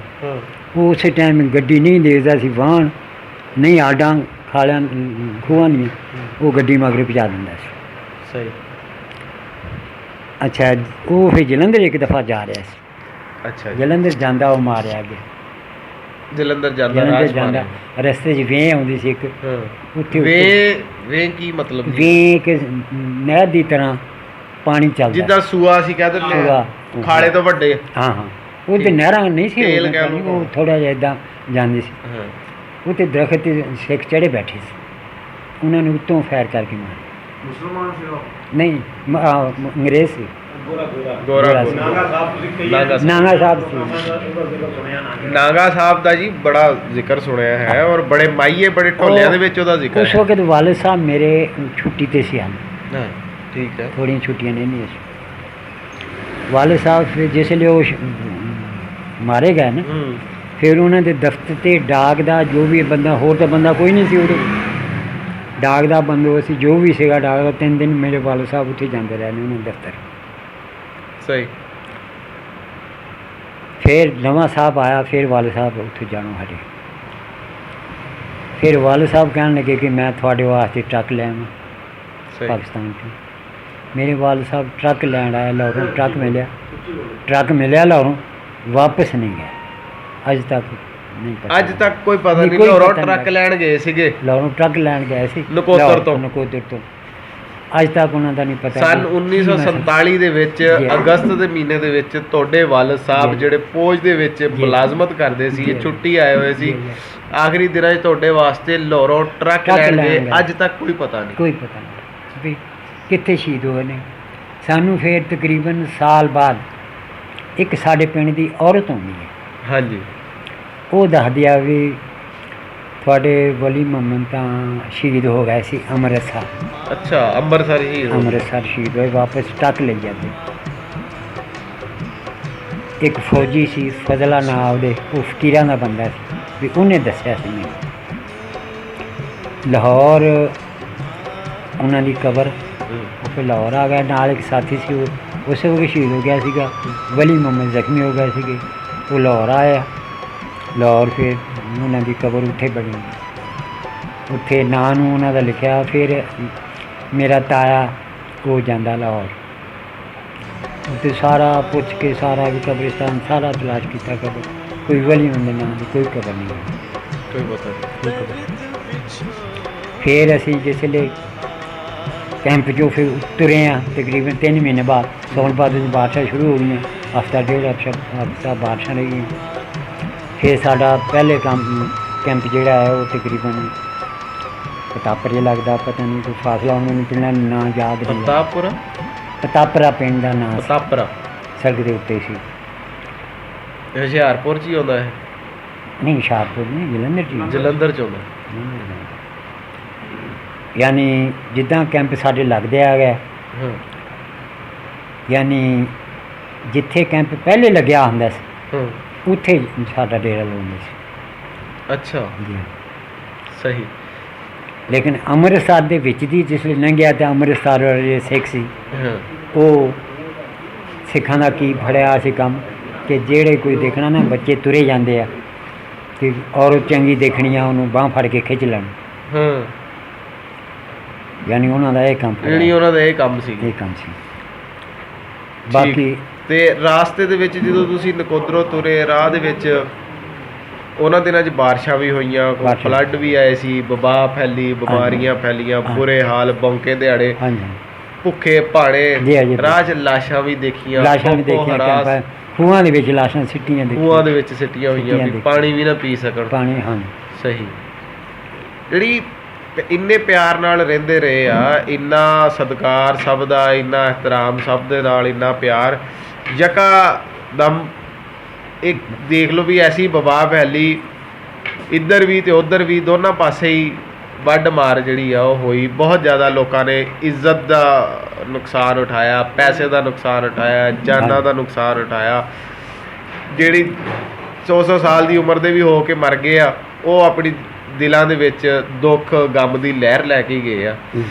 Speaker 2: ਉਹ ਉਸੇ ਟਾਈਮ ਗੱਡੀ ਨਹੀਂ ਦੇਖਦਾ ਸੀ, ਵਾਹਣ ਨਹੀਂ, ਆਡਾਂ ਖਾਲਿਆਂ ਖੂਹਾਂ ਦੀਆਂ, ਉਹ ਗੱਡੀ ਮਗਰ ਪਹੁੰਚਾ ਦਿੰਦਾ ਸੀ। ਸਹੀ। ਅੱਛਾ। ਉਹ ਫਿਰ ਜਲੰਧਰ ਇੱਕ ਦਫਾ ਜਾ ਰਿਹਾ ਸੀ। ਅੱਛਾ। ਜਲੰਧਰ ਜਾਂਦਾ, ਉਹ ਮਾਰਿਆ ਗਿਆ। ਜਲੰਧਰ ਜਾਂਦਾ ਰਸਤੇ 'ਚ ਵੇਂ ਆਉਂਦੀ ਸੀ ਇੱਕ, ਉੱਥੇ
Speaker 1: ਵੇਂ ਕੀ ਮਤਲਬ?
Speaker 2: ਵੇਂ ਇੱਕ ਨਹਿਰ ਦੀ ਤਰ੍ਹਾਂ ਪਾਣੀ ਚੱਲਦਾ,
Speaker 1: ਜਿੱਦਾਂ ਸੂਆ ਸੀ ਕਹਿ ਦਿੰਦੇ, ਖਾਲੇ ਤੋਂ ਵੱਡੇ।
Speaker 2: ਹਾਂ। ਉਹ ਤੇ ਨਹਿਰਾਂ ਨਹੀਂ ਸੀ, ਉਹ ਥੋੜਾ ਜਿਹਾ ਇੱਦਾਂ ਜਾਂਦੀ ਸੀ। ਉਹ ਤੇ ਦਰਖਤ 'ਤੇ ਸਿੱਖ ਚੜ੍ਹੇ ਬੈਠੇ ਸੀ, ਉਹਨਾਂ ਨੇ ਉੱਤੋਂ ਫਾਇਰ ਕਰਕੇ ਮਾਰੇ।
Speaker 3: ਮੁਸਲਮਾਨ ਸੀ ਉਹ?
Speaker 2: ਨਹੀਂ ਅੰਗਰੇਜ਼ ਸੀ।
Speaker 1: ਗੋਰਾ
Speaker 2: ਸੀ।
Speaker 3: ਨਾਗਾ ਸਾਹਿਬ ਤੁਸੀਂ ਕਈ
Speaker 1: ਨਾਗਾ
Speaker 2: ਨਾਗਾ ਸਾਹਿਬ ਸੀ।
Speaker 3: ਸੁਣਿਆ ਨਾ
Speaker 1: ਨਾਗਾ ਸਾਹਿਬ ਦਾ ਜੀ ਬੜਾ ਜ਼ਿਕਰ ਸੁਣਿਆ ਹੈ, ਔਰ ਬੜੇ ਮਾਈਏ ਬੜੇ ਢੋਲਿਆਂ ਦੇ ਵਿੱਚ ਉਹਦਾ ਜ਼ਿਕਰ
Speaker 2: ਉਸ
Speaker 1: ਹੈ।
Speaker 2: ਵਕਤ ਵਾਲਿਦ ਸਾਹਿਬ ਮੇਰੇ ਛੁੱਟੀ ਤੇ ਸੀ ਹਨ,
Speaker 1: ਹਾਂ ਠੀਕ ਹੈ।
Speaker 2: ਥੋੜ੍ਹੀਆਂ ਛੁੱਟੀਆਂ ਨੇ ਨਹੀਂ ਸੀ। ਵਾਲਿਦ ਸਾਹਿਬ ਫਿਰ ਜਿਸ ਲਈ ਉਹ ਮਾਰੇ ਗਏ ਨਾ, ਫਿਰ ਉਹਨਾਂ ਦੇ ਦਫ਼ਤਰ ਤੇ ਡਾਕ ਦਾ ਜੋ ਵੀ ਬੰਦਾ, ਹੋਰ ਤਾਂ ਬੰਦਾ ਕੋਈ ਨਹੀਂ ਸੀ ਉਦੋਂ, ਡਾਕ ਦਾ ਬੰਦੋਬਸਤ ਸੀ, ਜੋ ਵੀ ਸੀਗਾ ਡਾਕ ਦਾ। 3 ਦਿਨ ਮੇਰੇ ਵਾਲਿਦ ਸਾਹਿਬ ਉੱਥੇ ਜਾਂਦੇ ਰਹੇ ਨੇ ਉਹਨਾਂ ਦੇ ਦਫ਼ਤਰ।
Speaker 1: ਸਹੀ।
Speaker 2: ਫਿਰ ਨਵਾਂ ਸਾਹਿਬ ਆਇਆ, ਫਿਰ ਵਾਲਿਦ ਸਾਹਿਬ ਉੱਥੇ ਜਾਣੋਂ ਹਟੇ। ਫਿਰ ਵਾਲਿਦ ਸਾਹਿਬ ਕਹਿਣ ਲੱਗੇ ਕਿ ਮੈਂ ਤੁਹਾਡੇ ਵਾਸਤੇ ਟਰੱਕ ਲੈ ਆਵਾਂ
Speaker 1: ਸਹੀ।
Speaker 2: ਪਾਕਿਸਤਾਨ ਤੋਂ। ਮੇਰੇ ਵਾਲਿਦ ਸਾਹਿਬ ਟਰੱਕ ਲੈਣ ਆਏ ਲਾਹੌਰੋਂ, ਟਰੱਕ ਮਿਲਿਆ ਲਾਹੌਰੋਂ, ਵਾਪਸ ਨਹੀਂ ਗਏ ਅੱਜ ਤੱਕ। ਨਹੀਂ ਪਤਾ,
Speaker 1: ਅੱਜ ਤੱਕ ਕੋਈ ਪਤਾ
Speaker 2: ਨਹੀਂ,
Speaker 1: ਨਹੀਂ।
Speaker 2: ਕੋਈ
Speaker 1: ਲਾਹੌਰੋਂ
Speaker 2: ਪਤਾ ਨਹੀਂ
Speaker 1: ਟਰੱਕ ਲੈਣ ਗਏ ਸੀਗੇ,
Speaker 2: ਲਾਹੌਰੋਂ ਟਰੱਕ ਲੈਣ ਗਏ ਸੀ
Speaker 1: ਨਕੋਦਰ ਤੋਂ।
Speaker 2: ਨਕੋਦਰ ਤੋਂ। ਅੱਜ ਤੱਕ ਉਹਨਾਂ ਦਾ ਨਹੀਂ ਪਤਾ।
Speaker 1: ਸਨ
Speaker 2: ਕਿ
Speaker 1: 1947 ਦੇ ਵਿੱਚ
Speaker 2: ਜੀ।
Speaker 1: ਅਗਸਤ ਦੇ ਮਹੀਨੇ ਦੇ ਵਿੱਚ ਤੁਹਾਡੇ ਵਾਲਿਦ ਸਾਹਿਬ
Speaker 2: ਜੀ।
Speaker 1: ਜਿਹੜੇ ਫੌਜ ਦੇ ਵਿੱਚ ਮੁਲਾਜ਼ਮਤ ਕਰਦੇ ਸੀ,
Speaker 2: ਜੀ।
Speaker 1: ਛੁੱਟੀ ਆਏ ਹੋਏ ਸੀ,
Speaker 2: ਜੀ।
Speaker 1: ਆਖਰੀ ਦਿਨਾਂ 'ਚ ਤੁਹਾਡੇ ਵਾਸਤੇ ਲਾਹੌਰੋਂ ਟਰੱਕ ਲੈਣ ਗਏ। ਅੱਜ ਤੱਕ ਕੋਈ ਪਤਾ ਨਹੀਂ।
Speaker 2: ਕੋਈ ਪਤਾ ਨਹੀਂ ਵੀ ਕਿੱਥੇ ਸ਼ਹੀਦ ਹੋਏ ਨੇ। ਸਾਨੂੰ ਫਿਰ ਤਕਰੀਬਨ ਸਾਲ ਬਾਅਦ ਇੱਕ ਸਾਡੇ ਪਿੰਡ ਦੀ ਔਰਤ ਆਉਂਦੀ ਹੈ,
Speaker 1: ਹਾਂਜੀ
Speaker 2: ਉਹ ਦੱਸਦੀ ਆ ਵੀ ਤੁਹਾਡੇ ਵਲੀ ਮੁਹੰਮਦ ਤਾਂ ਸ਼ਹੀਦ ਹੋ ਗਏ ਸੀ ਅੰਮ੍ਰਿਤਸਰ।
Speaker 1: ਅੱਛਾ, ਅੰਮ੍ਰਿਤਸਰ ਹੀ ਹੋ।
Speaker 2: ਅੰਮ੍ਰਿਤਸਰ ਸ਼ਹੀਦ ਹੋਏ, ਵਾਪਸ ਟਰੱਕ ਲਈ ਜਾਂਦੇ। ਇੱਕ ਫੌਜੀ ਸੀ ਫਜ਼ਲਾ ਨਾਂ ਉਹਦੇ, ਉਹ ਫਕੀਰਾਂ ਦਾ ਬੰਦਾ ਸੀ, ਵੀ ਉਹਨੇ ਦੱਸਿਆ ਸੀ ਮੈਨੂੰ। ਲਾਹੌਰ ਉਹਨਾਂ ਦੀ ਕਬਰ, ਉਹ ਫਿਰ ਲਾਹੌਰ ਆ ਗਿਆ। ਨਾਲ ਇੱਕ ਸਾਥੀ ਸੀ, ਉਹ ਉਸੇ ਵਕਤ ਸ਼ਹੀਦ ਹੋ ਗਿਆ ਸੀਗਾ। ਵਲੀ ਮੁਹੰਮਦ ਜ਼ਖਮੀ ਹੋ ਗਏ ਸੀਗੇ, ਉਹ ਲਾਹੌਰ ਆਇਆ। ਲਾਹੌਰ ਫਿਰ ਉਹਨਾਂ ਦੀ ਕਬਰ ਉੱਥੇ ਬਣੀ, ਉੱਥੇ ਨਾਂ ਨੂੰ ਉਹਨਾਂ ਦਾ ਲਿਖਿਆ। ਫਿਰ ਮੇਰਾ ਤਾਇਆ ਉਹ ਜਾਂਦਾ ਲਾਹੌਰ, ਉੱਥੇ ਸਾਰਾ ਪੁੱਛ ਕੇ, ਸਾਰਾ ਵੀ ਕਬਰਿਸਤਾਨ ਸਾਰਾ ਤਲਾਸ਼ ਕੀਤਾ, ਕਬਰ ਕੋਈ ਵਲੀ ਮੁਹੰਮਦ ਨਾਂ ਦੀ ਕੋਈ ਕਬਰ ਨਹੀਂ ਹੋਈ।
Speaker 1: ਕੋਈ ਪਤਾ ਨਹੀਂ।
Speaker 2: ਫਿਰ ਅਸੀਂ ਜਿਸ ਵੇਲੇ ਕੈਂਪ 'ਚੋਂ ਫਿਰ ਤੁਰੇ ਹਾਂ, ਤਕਰੀਬਨ 3 ਮਹੀਨੇ ਬਾਅਦ ਸੌਣ ਬਾਅਦ ਬਾਰਿਸ਼ਾਂ ਸ਼ੁਰੂ ਹੋ ਗਈਆਂ। ਹਫ਼ਤਾ ਡੇਢ ਹਫ਼ਤਾ ਬਾਰਿਸ਼ਾਂ ਰਹੀਆਂ। ਫਿਰ ਸਾਡਾ ਪਹਿਲੇ ਕੈਂਪ ਜਿਹੜਾ ਹੈ ਉਹ ਤਕਰੀਬਨ ਪਤਾਪਰੇ ਲੱਗਦਾ, ਪਤਾ ਨਹੀਂ ਕੋਈ ਫਾਸਲਾ, ਉਹਨਾਂ ਨੂੰ ਪਿੰਡਾਂ ਨਾਂ ਯਾਦ ਨਹੀਂ। ਪਤਾਪਰਾ ਪਿੰਡ ਦਾ ਨਾਂ ਸੀ,
Speaker 1: ਪਤਾਪਰਾ
Speaker 2: ਸੜਕ ਦੇ ਉੱਤੇ ਸੀ।
Speaker 1: ਹੁਸ਼ਿਆਰਪੁਰ 'ਚ ਹੀ ਆਉਂਦਾ ਹੈ?
Speaker 2: ਨਹੀਂ ਹੁਸ਼ਿਆਰਪੁਰ ਨਹੀਂ, ਜਲੰਧਰ 'ਚ ਹੀ।
Speaker 1: ਜਲੰਧਰ 'ਚ ਆਉਂਦਾ।
Speaker 2: ਯਾਨੀ ਜਿੱਦਾਂ ਕੈਂਪ ਸਾਡੇ ਲੱਗਦੇ ਆ ਗਏ,
Speaker 1: ਹਾਂ
Speaker 2: ਯਾਨੀ ਜਿੱਥੇ ਕੈਂਪ ਪਹਿਲੇ ਲੱਗਿਆ ਹੁੰਦਾ ਸੀ
Speaker 1: ਹਾਂ।
Speaker 2: ਉੱਥੇ ਸਾਡਾ ਡੇਰਾ ਲਾਉਂਦੇ ਸੀ
Speaker 1: ਅੱਛਾ
Speaker 2: ਜੀ।
Speaker 1: ਸਹੀ।
Speaker 2: ਲੇਕਿਨ ਅੰਮ੍ਰਿਤਸਰ ਦੇ ਵਿੱਚ ਦੀ ਜਿਸ ਵੇਲੇ ਲੰਘਿਆ ਤਾਂ ਅੰਮ੍ਰਿਤਸਰ ਵਾਲੇ ਸਿੱਖ ਸੀ,
Speaker 1: ਹਾਂ
Speaker 2: ਉਹ ਸਿੱਖਾਂ ਦਾ ਕੀ ਫੜਿਆ ਸੀ ਕੰਮ ਕਿ ਜਿਹੜੇ ਕੋਈ ਦੇਖਣਾ ਨਾ, ਬੱਚੇ ਤੁਰੇ ਜਾਂਦੇ ਆ ਕਿ ਔਰਤ ਚੰਗੀ ਦੇਖਣੀ ਆ, ਉਹਨੂੰ ਬਾਂਹ ਫੜ ਕੇ ਖਿੱਚ ਲੈਣ।
Speaker 1: ਹਾਂ,
Speaker 2: ਯਾਨੀ ਉਹਨਾਂ ਦਾ ਇਹ ਕੰਮ
Speaker 1: ਜਿਹੜੀ ਉਹਨਾਂ ਦਾ ਇਹ ਕੰਮ ਸੀ।
Speaker 2: ਇਹ ਕੰਮ ਸੀ। ਬਾਕੀ
Speaker 1: ਤੇ ਰਾਸਤੇ ਦੇ ਵਿੱਚ ਜਦੋਂ ਤੁਸੀਂ ਨਕੋਦਰੋਂ ਤੁਰੇ, ਰਾਹ ਦੇ ਵਿੱਚ ਉਹਨਾਂ ਦਿਨਾਂ 'ਚ ਬਾਰਿਸ਼ਾਂ ਵੀ ਹੋਈਆਂ, ਕੋਈ
Speaker 2: ਬਾਰਿਸ਼ਾਂ।
Speaker 1: ਫਲੱਡ ਵੀ ਆਏ ਸੀ, ਵਬਾ ਫੈਲੀ, ਬਿਮਾਰੀਆਂ ਫੈਲੀਆਂ,
Speaker 2: ਹਾਂ।
Speaker 1: ਬੁਰੇ ਹਾਲ, ਬੌਂਕੇ ਦਿਹਾੜੇ,
Speaker 2: ਹਾਂਜੀ,
Speaker 1: ਭੁੱਖੇ ਭਾਣੇ,
Speaker 2: ਜੀ ਜੀ।
Speaker 1: ਰਾਹ 'ਚ ਲਾਸ਼ਾਂ ਵੀ ਦੇਖੀਆਂ,
Speaker 2: ਲਾਸ਼ਾਂ ਵੀ
Speaker 1: ਖੋਖੋ
Speaker 2: ਦੇਖੀਆਂ,
Speaker 1: ਹਰਾਸ,
Speaker 2: ਕੈਂਪ ਖੂਹਾਂ ਦੇ ਵਿੱਚ ਲਾਸ਼ਾਂ ਸਿੱਟੀਆਂ ਦੇਖੀਆਂ,
Speaker 1: ਖੂਹਾਂ ਦੇ ਵਿੱਚ ਸਿੱਟੀਆਂ ਹੋਈਆਂ
Speaker 2: ਸਿੱਟੀਆਂ
Speaker 1: ਵੀ
Speaker 2: ਦੇਖੀਆਂ।
Speaker 1: ਪਾਣੀ ਵੀ ਨਾ ਪੀ ਸਕਣ।
Speaker 2: ਪਾਣੀ। ਹਾਂਜੀ,
Speaker 1: ਸਹੀ। ਜਿਹੜੀ ਇੰਨੇ ਪਿਆਰ ਨਾਲ ਰਹਿੰਦੇ ਰਹੇ ਆ, ਇੰਨਾ ਸਤਿਕਾਰ ਸਭ ਦਾ, ਇੰਨਾ ਇਹਤਰਾਮ ਸਭ ਦੇ ਨਾਲ, ਇੰਨਾ ਪਿਆਰ, ਯਕਾ ਦਮ ਇੱਕ ਦੇਖ ਲਓ ਵੀ ਐਸੀ ਵਬਾ ਫੈਲੀ, ਇੱਧਰ ਵੀ ਤੇ ਉੱਧਰ ਵੀ, ਦੋਨਾਂ ਪਾਸੇ ਹੀ ਵੱਢ ਮਾਰ ਜਿਹੜੀ ਆ ਉਹ ਹੋਈ। ਬਹੁਤ ਜ਼ਿਆਦਾ ਲੋਕਾਂ ਨੇ ਇੱਜ਼ਤ ਦਾ ਨੁਕਸਾਨ ਉਠਾਇਆ, ਪੈਸੇ ਦਾ ਨੁਕਸਾਨ ਉਠਾਇਆ, ਜਾਨਾਂ ਦਾ ਨੁਕਸਾਨ ਉਠਾਇਆ। ਜਿਹੜੀ 100 ਸਾਲ ਦੀ ਉਮਰ ਦੇ ਵੀ ਹੋ ਕੇ ਮਰ ਗਏ ਆ, ਉਹ ਆਪਣੀ ਦਿਲਾਂ ਦੇ ਵਿੱਚ ਦੁੱਖ ਗਮ ਦੀ ਲਹਿਰ ਲੈ ਕੇ ਗਏ ਆ।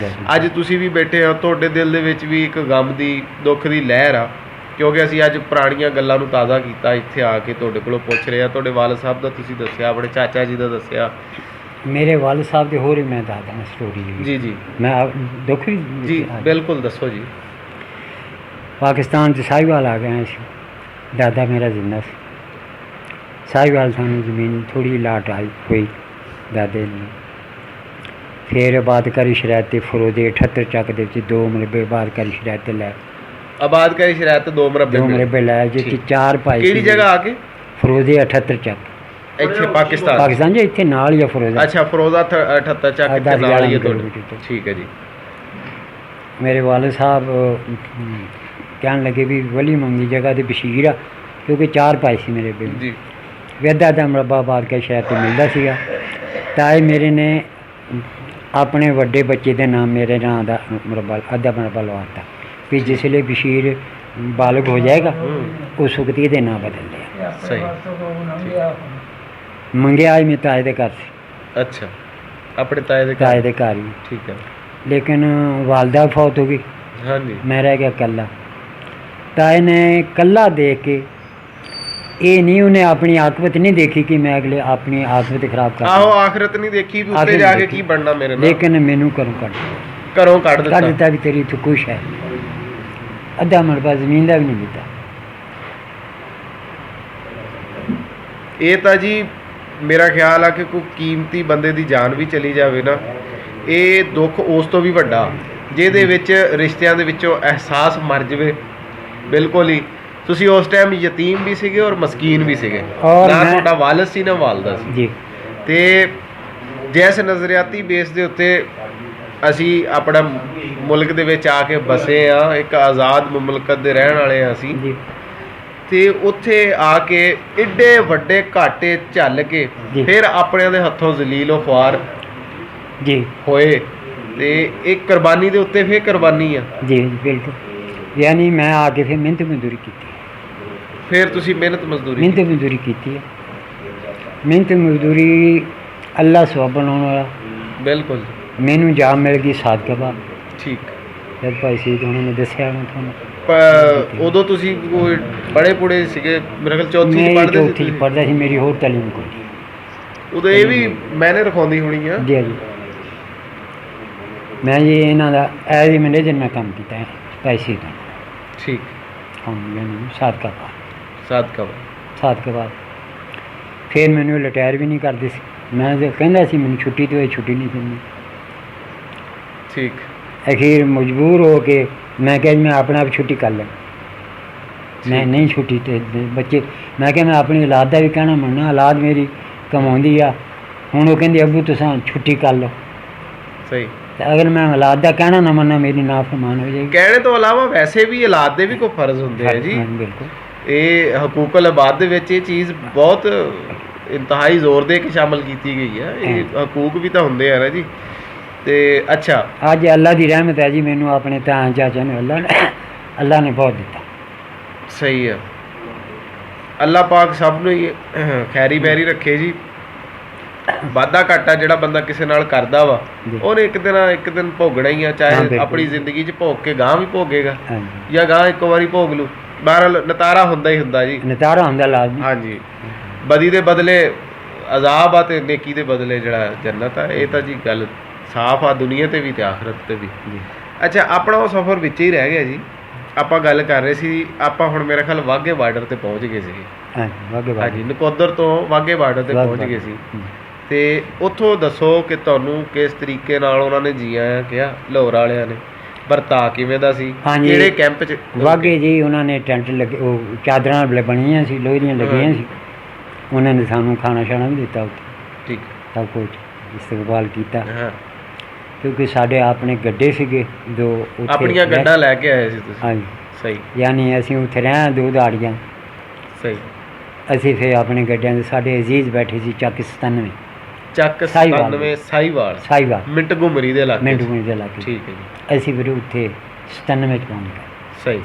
Speaker 1: ਅੱਜ ਤੁਸੀਂ ਵੀ ਬੈਠੇ ਹੋ, ਤੁਹਾਡੇ ਦਿਲ ਦੇ ਵਿੱਚ ਵੀ ਇੱਕ ਗਮ ਦੀ, ਦੁੱਖ ਦੀ ਲਹਿਰ ਆ, ਕਿਉਂਕਿ ਅਸੀਂ ਅੱਜ ਪੁਰਾਣੀਆਂ ਗੱਲਾਂ ਨੂੰ ਤਾਜ਼ਾ ਕੀਤਾ, ਇੱਥੇ ਆ ਕੇ ਤੁਹਾਡੇ ਕੋਲੋਂ ਪੁੱਛ ਰਹੇ ਆ। ਤੁਹਾਡੇ ਵਾਲਿਦ ਸਾਹਿਬ ਦਾ ਤੁਸੀਂ ਦੱਸਿਆ, ਆਪਣੇ ਚਾਚਾ ਜੀ ਦਾ ਦੱਸਿਆ।
Speaker 2: ਮੇਰੇ ਵਾਲਿਦ ਸਾਹਿਬ ਦੇ ਹੋਰ ਹੀ ਮੈਂ ਦੱਸਦਾ ਸਟੋਰੀ
Speaker 1: ਜੀ ਜੀ
Speaker 2: ਮੈਂ ਦੁੱਖ ਵੀ
Speaker 1: ਜੀ, ਬਿਲਕੁਲ ਦੱਸੋ ਜੀ।
Speaker 2: ਪਾਕਿਸਤਾਨ 'ਚ ਸਾਹੀਵਾਲ ਆ ਗਏ ਸੀ, ਦਾਦਾ ਮੇਰਾ ਜ਼ਿੰਦਾ ਸੀ। ਸਾਹੀਵਾਲ ਸਾਨੂੰ ਜ਼ਮੀਨ ਥੋੜ੍ਹੀ ਲਾਟ ਆਈ ਹੋਈ ਦਾਦੇ ਨੂੰ। ਫਿਰ ਆਬਾਦਕਾਰੀ ਸ਼ਰਾਇਤ 'ਤੇ ਫਰੋਦੇ 78 ਚੱਕ ਦੇ ਵਿੱਚ 2 ਮਰਬੇ ਆਬਾਦਕਾਰੀ ਸ਼ਰਾਇਤ 'ਤੇ ਲੈ,
Speaker 1: ਆਬਾਦਕਾਰੀ ਸ਼ਰਾਇਤ 2 ਮਰਬੇ
Speaker 2: 2 ਮਰਬੇ ਲੈ, ਜਿਸ 'ਚ 4 ਭਾਈ
Speaker 1: ਕਿਹੜੀ
Speaker 2: ਸੀ।
Speaker 1: ਜਗ੍ਹਾ ਆ ਕੇ?
Speaker 2: ਫਰੋਦੇ 78 ਚੱਕ।
Speaker 1: ਇੱਥੇ ਪਾਕਿਸਤਾਨ
Speaker 2: ਪਾਕਿਸਤਾਨ 'ਚ ਇੱਥੇ ਨਾਲ ਹੀ ਆ ਫਿਰੋਜ਼ਾ।
Speaker 1: ਅੱਛਾ ਫਿਰੋਜ਼ਾ 78 ਚੱਕ ਕੇ
Speaker 2: 10
Speaker 1: ਨਾਲ ਹੀ ਹੈ
Speaker 2: 11
Speaker 1: ਤੁਹਾਡੇ।
Speaker 2: ਕਿਲੋਮੀਟਰ ਤੋਂ।
Speaker 1: ਠੀਕ ਹੈ ਜੀ।
Speaker 2: ਮੇਰੇ ਵਾਲਦ ਸਾਹਿਬ ਕਹਿਣ ਲੱਗੇ ਵੀ ਵਲੀ ਮੰਗੀ ਜਗ੍ਹਾ ਤੇ ਬਸ਼ੀਰ ਆ, ਕਿਉਂਕਿ 4 ਭਾਈ ਸੀ ਮੇਰੇ ਪਿੰਡ
Speaker 1: ਜੀ
Speaker 2: ਵੀ ਅੱਧਾ ਅੱਧਾ ਮੁਰੱਬਾ ਬਾਦ ਕੇ ਸ਼ਹਿਰ ਤੇ ਮਿਲਦਾ ਸੀਗਾ। ਤਾਏ ਮੇਰੇ ਨੇ ਆਪਣੇ ਵੱਡੇ ਬੱਚੇ ਦੇ ਨਾਮ ਮੇਰੇ ਨਾਂ ਦਾ ਮੁਰੱਬਾ ਅੱਧਾ ਮੁਰੱਬਾ ਲਵਾਤਾ ਵੀ ਜਿਸ ਵੇਲੇ ਬਸ਼ੀਰ ਬਾਲਗ ਹੋ ਜਾਏਗਾ ਉਸ ਵਕਤ ਇਹਦੇ ਨਾਂ ਬਦਲ ਲਿਆ।
Speaker 1: ਸਹੀ।
Speaker 2: ਮੰਗਿਆ ਅੱਜ ਮੈਂ ਤਾਏ ਦੇ ਘਰ ਸੀ,
Speaker 1: ਅੱਛਾ ਆਪਣੇ ਤਾਏ ਦੇ
Speaker 2: ਤਾਏ
Speaker 1: ਘਰ।
Speaker 2: ਦੇ ਘਰ ਹੀ,
Speaker 1: ਠੀਕ ਹੈ।
Speaker 2: ਲੇਕਿਨ ਵਾਲਦਾ ਫੌਤ ਹੋ ਗਈ,
Speaker 1: ਹਾਂਜੀ
Speaker 2: ਮੈਂ ਰਹਿ ਗਿਆ ਇਕੱਲਾ। ਤਾਏ ਨੇ ਇਕੱਲਾ ਦੇਖ ਕੇ ਇਹ ਨਹੀਂ ਉਹਨੇ ਆਪਣੀ ਆਕਬਤ ਨਹੀਂ ਦੇਖੀ ਕਿ ਮੈਂ ਅਗਲੇ ਆਪਣੀ ਆਕਬਤ ਖਰਾਬ ਕਰ
Speaker 1: ਆਹੋ ਆਖਰਤ ਨਹੀਂ ਦੇਖੀ ਵੀ ਉੱਤੇ
Speaker 2: ਆਖਿਰ
Speaker 1: ਜਾ ਕੇ
Speaker 2: ਦੇਖੀ।
Speaker 1: ਕੀ ਬਣਨਾ ਮੇਰੇ ਨਾਲ।
Speaker 2: ਲੇਕਿਨ ਮੈਨੂੰ ਘਰੋਂ ਕੱਢ
Speaker 1: ਘਰੋਂ ਕੱਢ
Speaker 2: ਕੱਢ
Speaker 1: ਦਿੱਤਾ।
Speaker 2: ਦਿੱਤਾ ਵੀ ਤੇਰੀ ਤੂੰ ਖੁਸ਼ ਹੈ। ਅੱਧਾ ਮਰਬਾ ਜ਼ਮੀਨ ਦਾ ਵੀ ਨਹੀਂ ਦਿੱਤਾ।
Speaker 1: ਇਹ ਤਾਂ ਜੀ ਮੇਰਾ ਖਿਆਲ ਆ ਕਿ ਕੋਈ ਕੀਮਤੀ ਬੰਦੇ ਦੀ ਜਾਨ ਵੀ ਚਲੀ ਜਾਵੇ ਨਾ, ਇਹ ਦੁੱਖ ਉਸ ਤੋਂ ਵੀ ਵੱਡਾ ਜਿਹਦੇ ਵਿੱਚ ਰਿਸ਼ਤਿਆਂ ਦੇ ਵਿੱਚੋਂ ਅਹਿਸਾਸ ਮਰ ਜਾਵੇ। ਬਿਲਕੁਲ ਹੀ ਤੁਸੀਂ ਉਸ ਟਾਈਮ ਯਤੀਮ ਵੀ ਸੀਗੇ ਔਰ ਮਸਕੀਨ ਵੀ ਸੀਗੇ,
Speaker 2: ਔਰ
Speaker 1: ਨਾ
Speaker 2: ਮੈਂ-
Speaker 1: ਤੁਹਾਡਾ ਵਾਲਿਦ ਸੀ ਨਾ ਵਾਲਦਾ ਸੀ।
Speaker 2: ਜੀ
Speaker 1: ਤੇ ਜਿਸ ਨਜ਼ਰਿਆਤੀ ਬੇਸ ਦੇ ਉੱਤੇ ਅਸੀਂ ਆਪਣਾ ਮੁਲਕ ਦੇ ਵਿੱਚ ਆ ਕੇ ਬਸੇ ਆ, ਇੱਕ ਆਜ਼ਾਦ ਮੁਮਲਕਤ ਦੇ ਰਹਿਣ ਵਾਲੇ ਆ ਅਸੀਂ,
Speaker 2: ਜੀ
Speaker 1: ਤੇ ਉੱਥੇ ਆ ਕੇ ਏਡੇ ਵੱਡੇ ਘਾਟੇ ਝੱਲ ਕੇ
Speaker 2: ਜੀ।
Speaker 1: ਫਿਰ ਆਪਣਿਆਂ ਦੇ ਹੱਥੋਂ ਜ਼ਲੀਲ ਫੁਆਰ
Speaker 2: ਜੀ
Speaker 1: ਹੋਏ ਤੇ ਇਹ ਕੁਰਬਾਨੀ ਦੇ ਉੱਤੇ ਫਿਰ ਕੁਰਬਾਨੀ ਆ।
Speaker 2: ਜੀ ਬਿਲਕੁਲ। ਯਾਨੀ ਮੈਂ ਆ ਕੇ ਫਿਰ ਮਿਹਨਤ ਮਜ਼ਦੂਰੀ ਕੀਤੀ,
Speaker 1: ਫਿਰ ਤੁਸੀਂ ਮਿਹਨਤ ਮਜ਼ਦੂਰੀ
Speaker 2: ਮਿਹਨਤ ਮਜ਼ਦੂਰੀ ਕੀਤੀ ਹੈ। ਮਿਹਨਤ ਮਜ਼ਦੂਰੀ ਅੱਲਾ ਸਵਾਬ ਬਣਾਉਣ ਵਾਲਾ।
Speaker 1: ਬਿਲਕੁਲ
Speaker 2: ਮੈਨੂੰ ਜਾਬ ਮਿਲ ਗਈ ਸਾਦਕਬਾਦ,
Speaker 1: ਠੀਕ।
Speaker 2: ਜਦ ਭਾਈ ਸੀ ਉਹਨਾਂ ਨੇ ਦੱਸਿਆ ਨਾ ਤੁਹਾਨੂੰ।
Speaker 1: ਉਦੋਂ ਤੁਸੀਂ ਕੋਈ ਬੜੇ ਪੁੜੇ ਸੀਗੇ, ਮੇਰੇ ਖਿਆਲ ਚੌਥੀ ਚ
Speaker 2: ਮੈਂ
Speaker 1: ਪੜ੍ਹਦੇ ਸੀ
Speaker 2: ਚੌਥੀ
Speaker 1: ਤੁਸੀਂ।
Speaker 2: ਪੜ੍ਹਦਾ ਸੀ, ਮੇਰੀ ਹੋਰ ਤਾਲੀਮ ਕੋਈ ਨਹੀਂ।
Speaker 1: ਉਦੋਂ ਇਹ ਵੀ ਮੈਨੇ ਰਖਾਉਂਦੀ ਹੋਣੀ ਆ।
Speaker 2: ਜੀ ਜੀ ਮੈਂ ਜੀ ਇਹਨਾਂ ਦਾ ਐਜ਼ ਏ ਮੈਨੇਜਰ ਮੈਂ ਕੰਮ ਕੀਤਾ ਹੈ ਪੈਸੇ ਦਾ।
Speaker 1: ਠੀਕ।
Speaker 2: ਹੁਣ ਮੈਨੂੰ ਸਾਦਕਬਾਦ
Speaker 1: ਸਾਦਕਾ
Speaker 2: ਫਿਰ ਮੈਨੂੰ ਰਿਟਾਇਰ ਵੀ ਨਹੀਂ ਕਰਦੇ ਸੀ। ਮੈਂ ਜੇ ਕਹਿੰਦਾ ਸੀ ਮੈਨੂੰ ਛੁੱਟੀ ਤੇ ਛੁੱਟੀ ਨਹੀਂ ਦਿੰਦੀ।
Speaker 1: ਠੀਕ।
Speaker 2: ਅਖੀਰ ਮਜਬੂਰ ਹੋ ਕੇ ਮੈਂ ਕਿਹਾ ਜੀ ਮੈਂ ਆਪਣੇ ਆਪ ਛੁੱਟੀ ਕਰ ਲਾਂ। ਮੈਂ ਨਹੀਂ ਛੁੱਟੀ ਤੇ ਬੱਚੇ, ਮੈਂ ਕਿਹਾ ਮੈਂ ਆਪਣੀ ਔਲਾਦ ਦਾ ਵੀ ਕਹਿਣਾ ਮੰਨਣਾ, ਔਲਾਦ ਮੇਰੀ ਕਮਾਉਂਦੀ ਆ। ਹੁਣ ਉਹ ਕਹਿੰਦੀ ਅੱਬੂ ਤੁਸੀਂ ਛੁੱਟੀ ਕਰ ਲਓ।
Speaker 1: ਸਹੀ।
Speaker 2: ਤੇ ਅਗਰ ਮੈਂ ਔਲਾਦ ਦਾ ਕਹਿਣਾ ਨਾ ਮੰਨਾਂ ਮੇਰੀ ਨਾਫਰਮਾਨ ਹੋ ਜਾਏਗੀ।
Speaker 1: ਕਹਿਣੇ ਤੋਂ ਇਲਾਵਾ ਵੈਸੇ ਵੀ ਔਲਾਦ ਦੇ ਵੀ ਕੋਈ ਫਰਜ਼ ਹੁੰਦੇ ਆ ਜੀ।
Speaker 2: ਹਾਂ, ਬਿਲਕੁਲ।
Speaker 1: ਇਹ ਹਕੂਕਲ ਆਬਾਦ ਦੇ ਵਿੱਚ ਇਹ ਚੀਜ਼ ਬਹੁਤ ਇੰਤਹਾਈ ਜ਼ੋਰ ਦੇ ਕੇ ਸ਼ਾਮਲ ਕੀਤੀ ਗਈ ਹੈ। ਇਹ ਹਕੂਕ ਵੀ ਤਾਂ ਹੁੰਦੇ ਆ ਨਾ ਜੀ। ਤੇ ਅੱਛਾ
Speaker 2: ਅੱਜ ਅੱਲਾ ਦੀ ਰਹਿਮਤ ਹੈ ਜੀ, ਮੈਨੂੰ ਆਪਣੇ ਤਾਂ ਚਾਚਾ ਨੇ ਅੱਲਾ ਨੇ ਬਹੁਤ ਦਿੱਤਾ।
Speaker 1: ਸਹੀ ਹੈ। ਅੱਲਾ ਪਾਕ ਸਭ ਨੂੰ ਹੀ ਖੈਰੀ ਬੈਰੀ ਰੱਖੇ ਜੀ। ਵਾਧਾ ਘਾਟਾ ਜਿਹੜਾ ਬੰਦਾ ਕਿਸੇ ਨਾਲ ਕਰਦਾ ਵਾ
Speaker 2: ਜੀ।
Speaker 1: ਉਹਨੇ ਇੱਕ ਦਿਨ ਭੋਗਣਾ ਹੀ ਆ,
Speaker 2: ਹਾਂ,
Speaker 1: ਚਾਹੇ
Speaker 2: ਬਿਲਕੁਲ।
Speaker 1: ਆਪਣੀ ਜ਼ਿੰਦਗੀ 'ਚ ਭੋਗ ਕੇ ਗਾਂ ਵੀ ਭੋਗੇਗਾ
Speaker 2: ਹਾਂਜੀ,
Speaker 1: ਜਾਂ ਗਾਂ ਇੱਕ ਵਾਰੀ ਭੋਗ ਲੂ। ਬਹਰਹਾਲ ਨਤਾਰਾ ਹੁੰਦਾ ਹੀ ਹੁੰਦਾ ਜੀ।
Speaker 2: ਨਤਾਰਾ ਹੁੰਦਾ ਲਾਜ਼ਮੀ।
Speaker 1: ਹਾਂਜੀ। ਬਦੀ ਦੇ ਬਦਲੇ ਅਜ਼ਾਬ ਆ ਤੇ ਨੇਕੀ ਦੇ ਬਦਲੇ ਜਿਹੜਾ ਜੰਨਤ ਆ। ਇਹ ਤਾਂ ਜੀ ਗੱਲ ਸਾਫ਼ ਆ ਦੁਨੀਆ ਤੇ ਵੀ ਤੇ ਆਖਰਤ ਤੇ ਵੀ।
Speaker 2: ਜੀ
Speaker 1: ਅੱਛਾ ਆਪਣਾ ਉਹ ਸਫ਼ਰ ਵਿੱਚ ਹੀ ਰਹਿ ਗਿਆ ਜੀ। ਆਪਾਂ ਗੱਲ ਕਰ ਰਹੇ ਸੀ, ਆਪਾਂ ਹੁਣ ਮੇਰੇ ਖਿਆਲ ਵਾਘੇ ਬਾਰਡਰ ਤੇ ਪਹੁੰਚ ਗਏ ਸੀ।
Speaker 2: ਹਾਂਜੀ ਵਾਗੇ
Speaker 1: ਹਾਂਜੀ ਨਕੋਦਰ ਤੋਂ ਵਾਘੇ ਬਾਰਡਰ ਤੇ ਪਹੁੰਚ ਗਏ ਸੀ। ਤੇ ਉੱਥੋਂ ਦੱਸੋ ਕਿ ਤੁਹਾਨੂੰ ਕਿਸ ਤਰੀਕੇ ਨਾਲ ਉਹਨਾਂ ਨੇ ਜੀ ਆਇਆਂ ਕਿਹਾ, ਲਾਹੌਰ ਵਾਲਿਆਂ ਨੇ ਵਰਤਾ ਕਿਵੇਂ ਦਾ ਸੀ,
Speaker 2: ਹਾਂਜੀ।
Speaker 1: ਕਿਹੜੇ ਕੈਂਪ 'ਚ
Speaker 2: ਵਾਗੇ ਜੀ ਉਹਨਾਂ ਨੇ ਟੈਂਟ ਲੱਗੇ, ਉਹ ਚਾਦਰਾਂ ਬਣੀਆਂ ਸੀ, ਲੋਹੇ ਦੀਆਂ ਲੱਗੀਆਂ ਸੀ। ਉਹਨਾਂ ਨੇ ਸਾਨੂੰ ਖਾਣਾ ਛਾਣਾ ਵੀ ਦਿੱਤਾ ਉੱਥੇ,
Speaker 1: ਠੀਕ।
Speaker 2: ਸਭ ਕੁਝ ਇਸਤਕਬਾਲ ਕੀਤਾ।
Speaker 1: ਹਾਂ
Speaker 2: ਕਿਉਂਕਿ ਸਾਡੇ ਆਪਣੇ ਗੱਡੇ ਸੀਗੇ ਦੋ ਉੱਥੇ
Speaker 1: ਆਪਣੀਆਂ ਗੱਡਾਂ ਲੈ ਕੇ ਆਏ ਸੀ ਤੁਸੀਂ।
Speaker 2: ਹਾਂਜੀ,
Speaker 1: ਸਹੀ
Speaker 2: ਯਾਨੀ ਅਸੀਂ ਉੱਥੇ ਰਹੇ 2 ਦਿਹਾੜੀਆਂ।
Speaker 1: ਸਹੀ।
Speaker 2: ਅਸੀਂ ਫਿਰ ਆਪਣੇ ਗੱਡਿਆਂ ਦੇ, ਸਾਡੇ ਅਜ਼ੀਜ਼ ਬੈਠੇ ਸੀ ਚੱਕ 97
Speaker 1: ਚੱਕ
Speaker 2: ਸਾਹੀਵਾਲ।
Speaker 1: 97 ਸਾਹੀਵਾਲ
Speaker 2: ਸਾਈਵਾਲ
Speaker 1: ਮਿੰਟ ਘੁਮਰੀ ਦੇ ਇਲਾਕੇ 'ਚ।
Speaker 2: ਮਿੰਟ ਮਿੰਟ ਦੇ ਲਾਗੇ।
Speaker 1: ਠੀਕ ਹੈ ਜੀ।
Speaker 2: ਅਸੀਂ ਫਿਰ ਉੱਥੇ 97 ਚ ਪਹੁੰਚ ਗਏ।
Speaker 1: ਸਹੀ।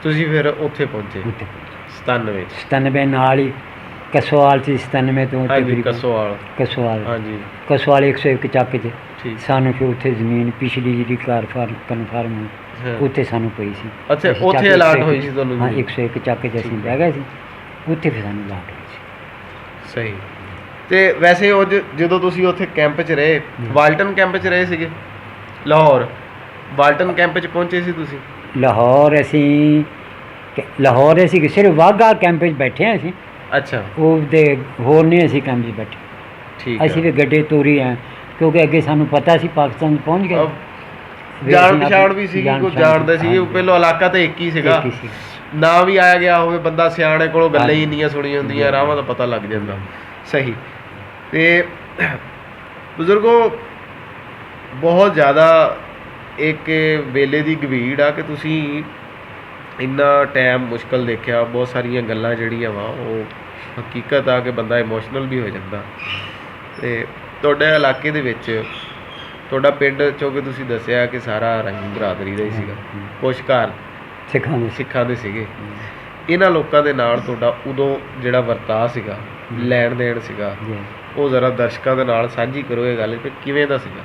Speaker 1: ਤੁਸੀਂ ਫਿਰ ਉੱਥੇ ਪਹੁੰਚੇ
Speaker 2: ਉੱਥੇ
Speaker 1: 97 'ਚ।
Speaker 2: 97 ਨਾਲ ਹੀ ਕਸੋਵਾਲ ਸੀ। 97 ਤੋਂ
Speaker 1: ਹਾਂਜੀ
Speaker 2: ਤਕਰੀਬਨ
Speaker 1: ਕਸੋਵਾਲ।
Speaker 2: ਕਸੋਵਾਲ
Speaker 1: ਹਾਂਜੀ
Speaker 2: ਕਸੋਵਾਲ 101 ਚੱਕ 'ਚ
Speaker 1: ਠੀਕ।
Speaker 2: ਸਾਨੂੰ ਫਿਰ ਉੱਥੇ ਜ਼ਮੀਨ ਪਿਛਲੀ ਜਿਹੜੀ ਕਨਫਰਮ
Speaker 1: ਹਾਂ।
Speaker 2: ਉੱਥੇ ਸਾਨੂੰ ਪਈ ਸੀ।
Speaker 1: ਅੱਛਾ
Speaker 2: ਅਸੀਂ
Speaker 1: ਉੱਥੇ
Speaker 2: ਚੱਕ
Speaker 1: ਅਲਾਟ
Speaker 2: 101
Speaker 1: ਹੋਈ ਸੀ ਤੁਹਾਨੂੰ
Speaker 2: ਹਾਂ
Speaker 1: ਜ਼ਮੀਨ?
Speaker 2: 101 ਚੱਕ 'ਚ ਅਸੀਂ ਬਹਿ ਗਏ ਸੀ। ਉੱਥੇ ਫਿਰ ਸਾਨੂੰ ਅਲਾਟ ਹੋਈ ਸੀ।
Speaker 1: ਸਹੀ। ਤੇ ਵੈਸੇ ਉਹ ਜਦੋਂ ਤੁਸੀਂ ਉੱਥੇ ਕੈਂਪ 'ਚ ਰਹੇ, ਵਾਲਟਨ ਕੈਂਪ 'ਚ ਰਹੇ ਸੀਗੇ ਲਾਹੌਰ, ਵਾਲਟਨ ਕੈਂਪ 'ਚ ਪਹੁੰਚੇ ਸੀ ਤੁਸੀਂ?
Speaker 2: ਲਾਹੌਰ ਅਸੀਂ ਸਿਰਫ ਵਾਘਾ ਕੈਂਪ 'ਚ ਬੈਠੇ ਹਾਂ ਅਸੀਂ।
Speaker 1: ਅੱਛਾ
Speaker 2: ਉਹ ਤੇ ਹੋਰ ਨਹੀਂ ਅਸੀਂ ਕੈਂਪ 'ਚ ਬੈਠੇ।
Speaker 1: ਠੀਕ
Speaker 2: ਅਸੀਂ
Speaker 1: ਹੈ।
Speaker 2: ਵੀ ਗੱਡੇ ਤੋਰੀ ਆ, ਕਿਉਂਕਿ ਅੱਗੇ ਸਾਨੂੰ ਪਤਾ ਸੀ ਪਾਕਿਸਤਾਨ 'ਚ ਪਹੁੰਚ ਗਏ।
Speaker 1: ਜਾਣ ਪਛਾਣ ਵੀ ਸੀਗੀ, ਕੋਈ ਜਾਣਦਾ ਸੀ। ਪਹਿਲਾਂ ਇਲਾਕਾ ਤਾਂ ਇੱਕ ਹੀ ਸੀਗਾ। ਨਾ ਵੀ ਆਇਆ ਗਿਆ ਹੋਵੇ, ਬੰਦਾ ਸਿਆਣੇ ਕੋਲੋਂ ਗੱਲਾਂ ਹੀ ਇੰਨੀਆਂ ਸੁਣੀਆਂ ਹੁੰਦੀਆਂ, ਰਾਹਾਂ ਦਾ ਪਤਾ ਲੱਗ ਜਾਂਦਾ। ਸਹੀ। ਤੇ ਬਜ਼ੁਰਗੋ, ਬਹੁਤ ਜ਼ਿਆਦਾ ਇੱਕ ਵੇਲੇ ਦੀ ਗਵੀੜ ਆ ਕਿ ਤੁਸੀਂ ਇੰਨਾ ਟਾਈਮ ਮੁਸ਼ਕਲ ਦੇਖਿਆ, ਬਹੁਤ ਸਾਰੀਆਂ ਗੱਲਾਂ ਜਿਹੜੀਆਂ ਵਾ ਉਹ ਹਕੀਕਤ ਆ ਕਿ ਬੰਦਾ ਇਮੋਸ਼ਨਲ ਵੀ ਹੋ ਜਾਂਦਾ। ਅਤੇ ਤੁਹਾਡੇ ਇਲਾਕੇ ਦੇ ਵਿੱਚ ਤੁਹਾਡਾ ਪਿੰਡ ਚੋਂ ਤੁਸੀਂ ਦੱਸਿਆ ਕਿ ਸਾਰਾ ਰੰਗੀ ਬਰਾਦਰੀ ਦਾ ਹੀ ਸੀਗਾ, ਕੁਛ ਘਰ ਸਿੱਖਾਂ ਦੇ ਸੀਗੇ। ਇਹਨਾਂ ਲੋਕਾਂ ਦੇ ਨਾਲ ਤੁਹਾਡਾ ਉਦੋਂ ਜਿਹੜਾ ਵਰਤਾਅ ਸੀਗਾ, ਲੈਣ ਦੇਣ ਸੀਗਾ, ਉਹ ਜ਼ਰਾ ਦਰਸ਼ਕਾਂ ਦੇ ਨਾਲ ਸਾਂਝੀ ਕਰੋ ਇਹ ਗੱਲ ਕਿ ਕਿਵੇਂ ਦਾ ਸੀਗਾ?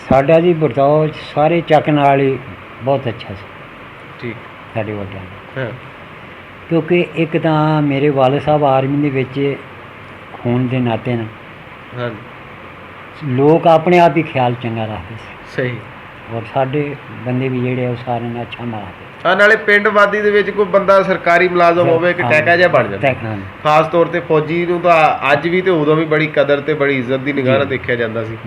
Speaker 2: ਸਾਡਾ ਜੀ ਵਰਤਾਓ ਸਾਰੇ ਚੱਕ ਨਾਲ ਹੀ ਬਹੁਤ ਅੱਛਾ ਸੀ।
Speaker 1: ਠੀਕ।
Speaker 2: ਸਾਡੇ ਵੱਡਿਆਂ ਦਾ,
Speaker 1: ਹਾਂ।
Speaker 2: ਕਿਉਂਕਿ ਇੱਕ ਤਾਂ ਮੇਰੇ ਵਾਲਦ ਸਾਹਿਬ ਆਰਮੀ ਦੇ ਵਿੱਚ ਖੂਨ ਦੇ ਨਾਤੇ ਨਾਲ
Speaker 1: ਹਾਂਜੀ।
Speaker 2: ਲੋਕ ਆਪਣੇ ਆਪ ਹੀ ਖਿਆਲ ਚੰਗਾ ਰੱਖਦੇ ਸੀ।
Speaker 1: ਸਹੀ।
Speaker 2: ਔਰ ਸਾਡੇ ਬੰਦੇ ਵੀ ਜਿਹੜੇ ਉਹ ਸਾਰਿਆਂ ਨਾਲ ਅੱਛਾ ਮਾਰਦੇ।
Speaker 1: ਹਾਂ, ਨਾਲੇ ਪਿੰਡ ਵਾਦੀ ਦੇ ਵਿੱਚ ਕੋਈ ਬੰਦਾ ਸਰਕਾਰੀ ਮੁਲਾਜ਼ਮ ਹੋਵੇ ਕਿ ਟੈਕਾ ਜਿਹਾ ਬਣ ਜਾਂਦਾ। ਖਾਸ ਤੌਰ 'ਤੇ ਫੌਜੀ ਨੂੰ ਤਾਂ ਅੱਜ ਵੀ ਤੇ ਉਦੋਂ ਵੀ ਬੜੀ ਕਦਰ ਤੇ ਬੜੀ ਇੱਜ਼ਤ ਦੀ ਨਿਗਾਹ ਨਾਲ ਦੇਖਿਆ ਜਾਂਦਾ ਸੀ।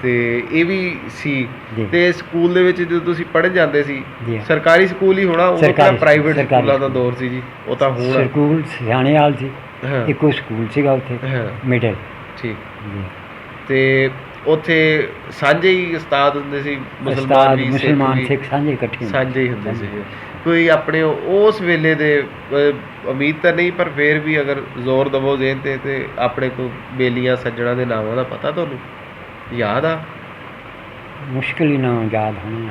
Speaker 1: ਤੇ ਇਹ ਵੀ ਸੀ। ਤੇ ਸਕੂਲ ਦੇ ਵਿੱਚ ਜਦੋਂ ਤੁਸੀਂ ਪੜ੍ਹਨ ਜਾਂਦੇ ਸੀ, ਸਰਕਾਰੀ ਸਕੂਲ ਹੀ ਹੋਣਾ, ਉਹ ਤਾਂ ਪ੍ਰਾਈਵੇਟ ਸਕੂਲਾਂ ਦਾ ਦੌਰ ਸੀ ਜੀ, ਉਹ ਤਾਂ ਹੁਣ
Speaker 2: ਸਕੂਲ ਸਿਆਣੇ ਵਾਲ ਸੀ, ਇੱਕੋ ਸਕੂਲ ਸੀਗਾ ਉੱਥੇ ਮਿਡਲ।
Speaker 1: ਠੀਕ। ਤੇ ਉੱਥੇ ਸਾਂਝੇ ਹੀ ਉਸਤਾਦ ਹੁੰਦੇ ਸੀ, ਮੁਸਲਮਾਨ ਵੀ
Speaker 2: ਸਿੱਖ ਸਾਂਝੇ ਇਕੱਠੇ
Speaker 1: ਸਾਂਝੇ ਹੀ ਹੁੰਦੇ ਸੀ। ਕੋਈ ਆਪਣੇ ਉਸ ਵੇਲੇ ਦੇ ਉਮੀਦ ਤਾਂ ਨਹੀਂ, ਪਰ ਫਿਰ ਵੀ ਅਗਰ ਜ਼ੋਰ ਦਵੋ ਜ਼ੇਨ ਤੇ ਆਪਣੇ ਕੋਈ ਬੇਲੀਆਂ ਸੱਜਣਾ ਦੇ ਨਾਵਾਂ ਦਾ ਪਤਾ ਤੁਹਾਨੂੰ ਯਾਦ ਆ?
Speaker 2: ਮੁਸ਼ਕਿਲ ਹੀ ਨਾ ਯਾਦ ਹੋਣਾ।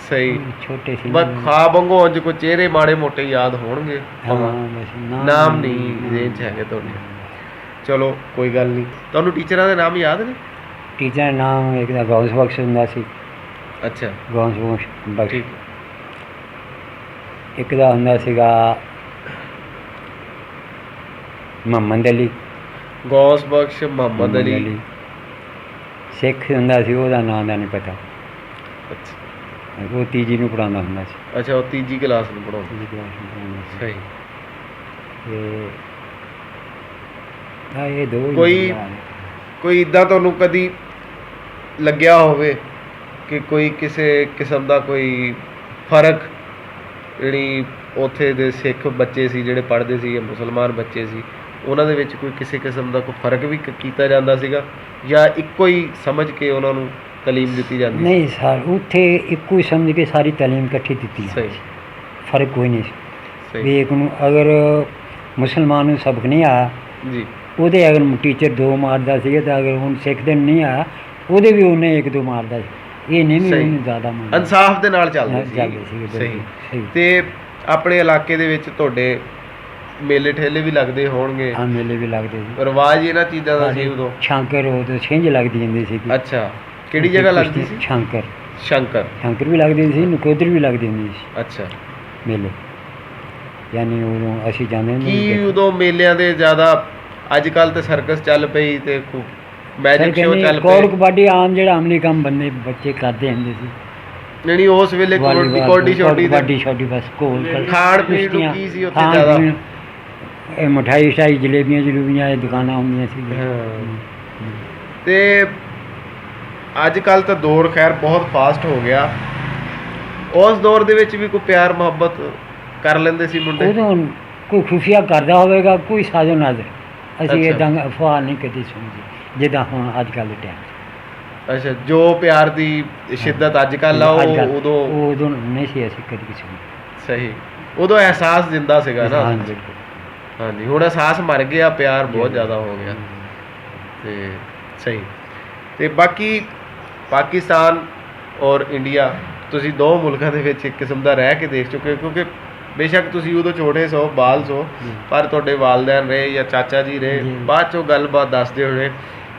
Speaker 1: ਸਹੀ।
Speaker 2: ਛੋਟੇ ਸੀ,
Speaker 1: ਬਸ ਖਾਬ ਵਾਂਗੂ ਉਂਝ ਕੋਈ ਚਿਹਰੇ ਮਾੜੇ ਮੋਟੇ ਯਾਦ ਹੋਣਗੇ, ਨਾਮ ਨਹੀਂ ਜ਼ੇਨ 'ਚ ਹੈਗੇ ਤੁਹਾਡੇ। ਚਲੋ ਕੋਈ ਗੱਲ ਨਹੀਂ। ਤੁਹਾਨੂੰ ਟੀਚਰਾਂ ਦੇ ਨਾਮ ਯਾਦ ਨੇ?
Speaker 2: ਟੀਚਰ ਦਾ ਨਾਮ ਇੱਕ ਦਾ ਗੌਸ ਬਖਸ਼ ਹੁੰਦਾ ਸੀ।
Speaker 1: ਅੱਛਾ।
Speaker 2: ਗੌਸ ਬਖਸ਼।
Speaker 1: ਠੀਕ।
Speaker 2: ਇੱਕ ਦਾ ਹੁੰਦਾ ਸੀਗਾ ਮੁਹੰਮਦ ਅਲੀ।
Speaker 1: ਗੌਸ ਬਖਸ਼, ਮੁਹੰਮਦ ਅਲੀ।
Speaker 2: ਸਿੱਖ ਹੁੰਦਾ ਸੀ, ਉਹਦਾ ਨਾਂ ਦਾ ਨਹੀਂ ਪਤਾ।
Speaker 1: ਅੱਛਾ।
Speaker 2: ਉਹ ਤੀਜੀ ਨੂੰ ਪੜ੍ਹਾਉਂਦਾ ਹੁੰਦਾ ਸੀ।
Speaker 1: ਅੱਛਾ, ਉਹ ਤੀਜੀ ਕਲਾਸ ਨੂੰ ਪੜ੍ਹਾਉਂਦਾ। ਸਹੀ।
Speaker 2: ਹਾਂ, ਇਹ ਦੋ
Speaker 1: ਕੋਈ ਇੱਦਾਂ ਤੁਹਾਨੂੰ ਕਦੀ ਲੱਗਿਆ ਹੋਵੇ ਕਿ ਕੋਈ ਕਿਸੇ ਕਿਸਮ ਦਾ ਕੋਈ ਫਰਕ, ਜਿਹੜੀ ਉੱਥੇ ਦੇ ਸਿੱਖ ਬੱਚੇ ਸੀ ਜਿਹੜੇ ਪੜ੍ਹਦੇ ਸੀ ਜਾਂ ਮੁਸਲਮਾਨ ਬੱਚੇ ਸੀ, ਉਹਨਾਂ ਦੇ ਵਿੱਚ ਕੋਈ ਕਿਸੇ ਕਿਸਮ ਦਾ ਕੋਈ ਫਰਕ ਵੀ ਕੀਤਾ ਜਾਂਦਾ ਸੀਗਾ, ਜਾਂ ਇੱਕੋ ਹੀ ਸਮਝ ਕੇ ਉਹਨਾਂ ਨੂੰ ਤਾਲੀਮ ਦਿੱਤੀ ਜਾਂਦੀ?
Speaker 2: ਨਹੀਂ ਸਰ, ਉੱਥੇ ਇੱਕੋ ਹੀ ਸਮਝ ਕੇ ਸਾਰੀ ਤਾਲੀਮ ਇਕੱਠੀ ਦਿੱਤੀ ਜਾਂਦੀ। ਫਰਕ ਕੋਈ ਨਹੀਂ ਸੀ। ਵੀ ਇੱਕ ਨੂੰ ਅਗਰ ਮੁਸਲਮਾਨ ਨੂੰ ਸਬਕ ਨਹੀਂ ਆਇਆ ਜੀ, ਉਹਦੇ ਅਗਰ ਟੀਚਰ 2 ਮਾਰਦਾ ਸੀਗਾ, ਤਾਂ ਅਗਰ ਹੁਣ ਸਿੱਖ ਦੇ ਨਹੀਂ ਆਇਆ, ਉਹਦੇ ਵੀ ਉਹਨੇ 1-2 ਮਾਰਦਾ ਸੀ। ਇਹ ਨਹੀਂ ਵੀ ਉਹਨੂੰ ਜ਼ਿਆਦਾ ਮਾਰਦਾ,
Speaker 1: ਇਨਸਾਫ ਦੇ ਨਾਲ ਚੱਲਦੇ ਸੀ। ਸਹੀ। ਤੇ ਆਪਣੇ ਇਲਾਕੇ ਦੇ ਵਿੱਚ ਤੁਹਾਡੇ ਮੇਲੇ ਠੇਲੇ ਵੀ ਲੱਗਦੇ ਹੋਣਗੇ?
Speaker 2: ਹਾਂ, ਮੇਲੇ ਵੀ ਲੱਗਦੇ ਸੀ।
Speaker 1: ਰਿਵਾਜ ਇਹਨਾਂ ਚੀਜ਼ਾਂ ਦਾ ਸੀ ਉਦੋਂ?
Speaker 2: ਸ਼ੰਕਰ, ਉਦੋਂ ਛਿੰਝ ਲੱਗਦੀ ਜਾਂਦੀ ਸੀ।
Speaker 1: ਅੱਛਾ। ਕਿਹੜੀ ਜਗ੍ਹਾ ਲੱਗਦੀ ਸੀ?
Speaker 2: ਸ਼ੰਕਰ ਵੀ ਲੱਗਦੀ ਸੀ, ਨਕੋਦਰ ਵੀ ਲੱਗਦੀ ਹੁੰਦੀ ਸੀ।
Speaker 1: ਅੱਛਾ।
Speaker 2: ਮੇਲੇ ਯਾਨੀ ਉਦੋਂ ਅਸੀਂ ਜਾਂਦੇ
Speaker 1: ਹੁੰਦੇ ਸੀ। ਕੀ ਉਦੋਂ ਮੇਲਿਆਂ ਦੇ ਜ਼ਿਆਦਾ, ਅੱਜ ਕੱਲ੍ਹ ਤਾਂ ਸਰਕਸ ਚੱਲ ਪਈ ਤੇ ਮੈਜਿਕ ਸ਼ੋਅ ਚੱਲ ਪਏ,
Speaker 2: ਕੌੜ ਕਬੱਡੀ ਆਮ ਜਿਹੜਾ ਅਮਲੀ ਕੰਮ ਬੰਦੇ ਬੱਚੇ ਕਰਦੇ ਹੁੰਦੇ ਸੀ।
Speaker 1: ਨਹੀਂ, ਉਸ ਵੇਲੇ ਕਬੱਡੀ
Speaker 2: ਛੋਟੀ ਬਸ ਘੋਲ
Speaker 1: ਖਾਣ ਪੀਣ ਨੂੰ ਕੀ ਸੀ ਉੱਥੇ ਜ਼ਿਆਦਾ?
Speaker 2: ਇਹ ਮਿਠਾਈ ਸ਼ਾਈ, ਜਲੇਬੀਆਂ ਇਹ ਦੁਕਾਨਾਂ ਹੁੰਦੀਆਂ ਸੀ।
Speaker 1: ਤੇ ਅੱਜ ਕੱਲ੍ਹ ਤਾਂ ਦੌਰ ਖੈਰ ਬਹੁਤ ਫਾਸਟ ਹੋ ਗਿਆ। ਉਸ ਦੌਰ ਦੇ ਵਿੱਚ ਵੀ ਕੋਈ ਪਿਆਰ ਮੁਹੱਬਤ ਕਰ ਲੈਂਦੇ ਸੀ ਮੁੰਡੇ?
Speaker 2: ਉਦੋਂ ਕੋਈ ਖੁਫੀਆ ਕਰਦਾ ਹੋਵੇਗਾ, ਕੋਈ ਸਾਜੋ ਨਾਜ਼ਰ। ਅਸੀਂ ਇੱਦਾਂ ਅਫਵਾਹ ਨਹੀਂ ਕਦੇ ਸੁਣੀ ਜਿੱਦਾਂ ਹੁਣ ਅੱਜ ਕੱਲ੍ਹ ਦੇ ਟਾਈਮ।
Speaker 1: ਅੱਛਾ। ਜੋ ਪਿਆਰ ਦੀ ਸ਼ਿੱਦਤ ਅੱਜ ਕੱਲ੍ਹ ਆ, ਉਹ ਉਦੋਂ
Speaker 2: ਨਹੀਂ ਸੀ ਅਸੀਂ ਕਦੇ ਕਿਸੇ ਨੂੰ।
Speaker 1: ਸਹੀ। ਉਦੋਂ ਅਹਿਸਾਸ ਜ਼ਿੰਦਾ ਸੀਗਾ ਨਾ। ਹਾਂਜੀ। ਹੁਣ ਅਹਿਸਾਸ ਮਰ ਗਿਆ, ਪਿਆਰ ਬਹੁਤ ਜ਼ਿਆਦਾ ਹੋ ਗਿਆ। ਤੇ ਸਹੀ। ਤੇ ਬਾਕੀ ਪਾਕਿਸਤਾਨ ਔਰ ਇੰਡੀਆ, ਤੁਸੀਂ 2 ਮੁਲਕਾਂ ਦੇ ਵਿੱਚ ਇੱਕ ਕਿਸਮ ਦਾ ਰਹਿ ਕੇ ਦੇਖ ਚੁੱਕੇ, ਕਿਉਂਕਿ ਬੇਸ਼ੱਕ ਤੁਸੀਂ ਉਦੋਂ ਛੋਟੇ ਸੋ, ਬਾਲ ਸੋ, ਪਰ ਤੁਹਾਡੇ ਵਾਲਦੈਨ ਰਹੇ ਜਾਂ ਚਾਚਾ ਜੀ ਰਹੇ, ਬਾਅਦ 'ਚੋਂ ਗੱਲਬਾਤ ਦੱਸਦੇ ਹੋਣੇ,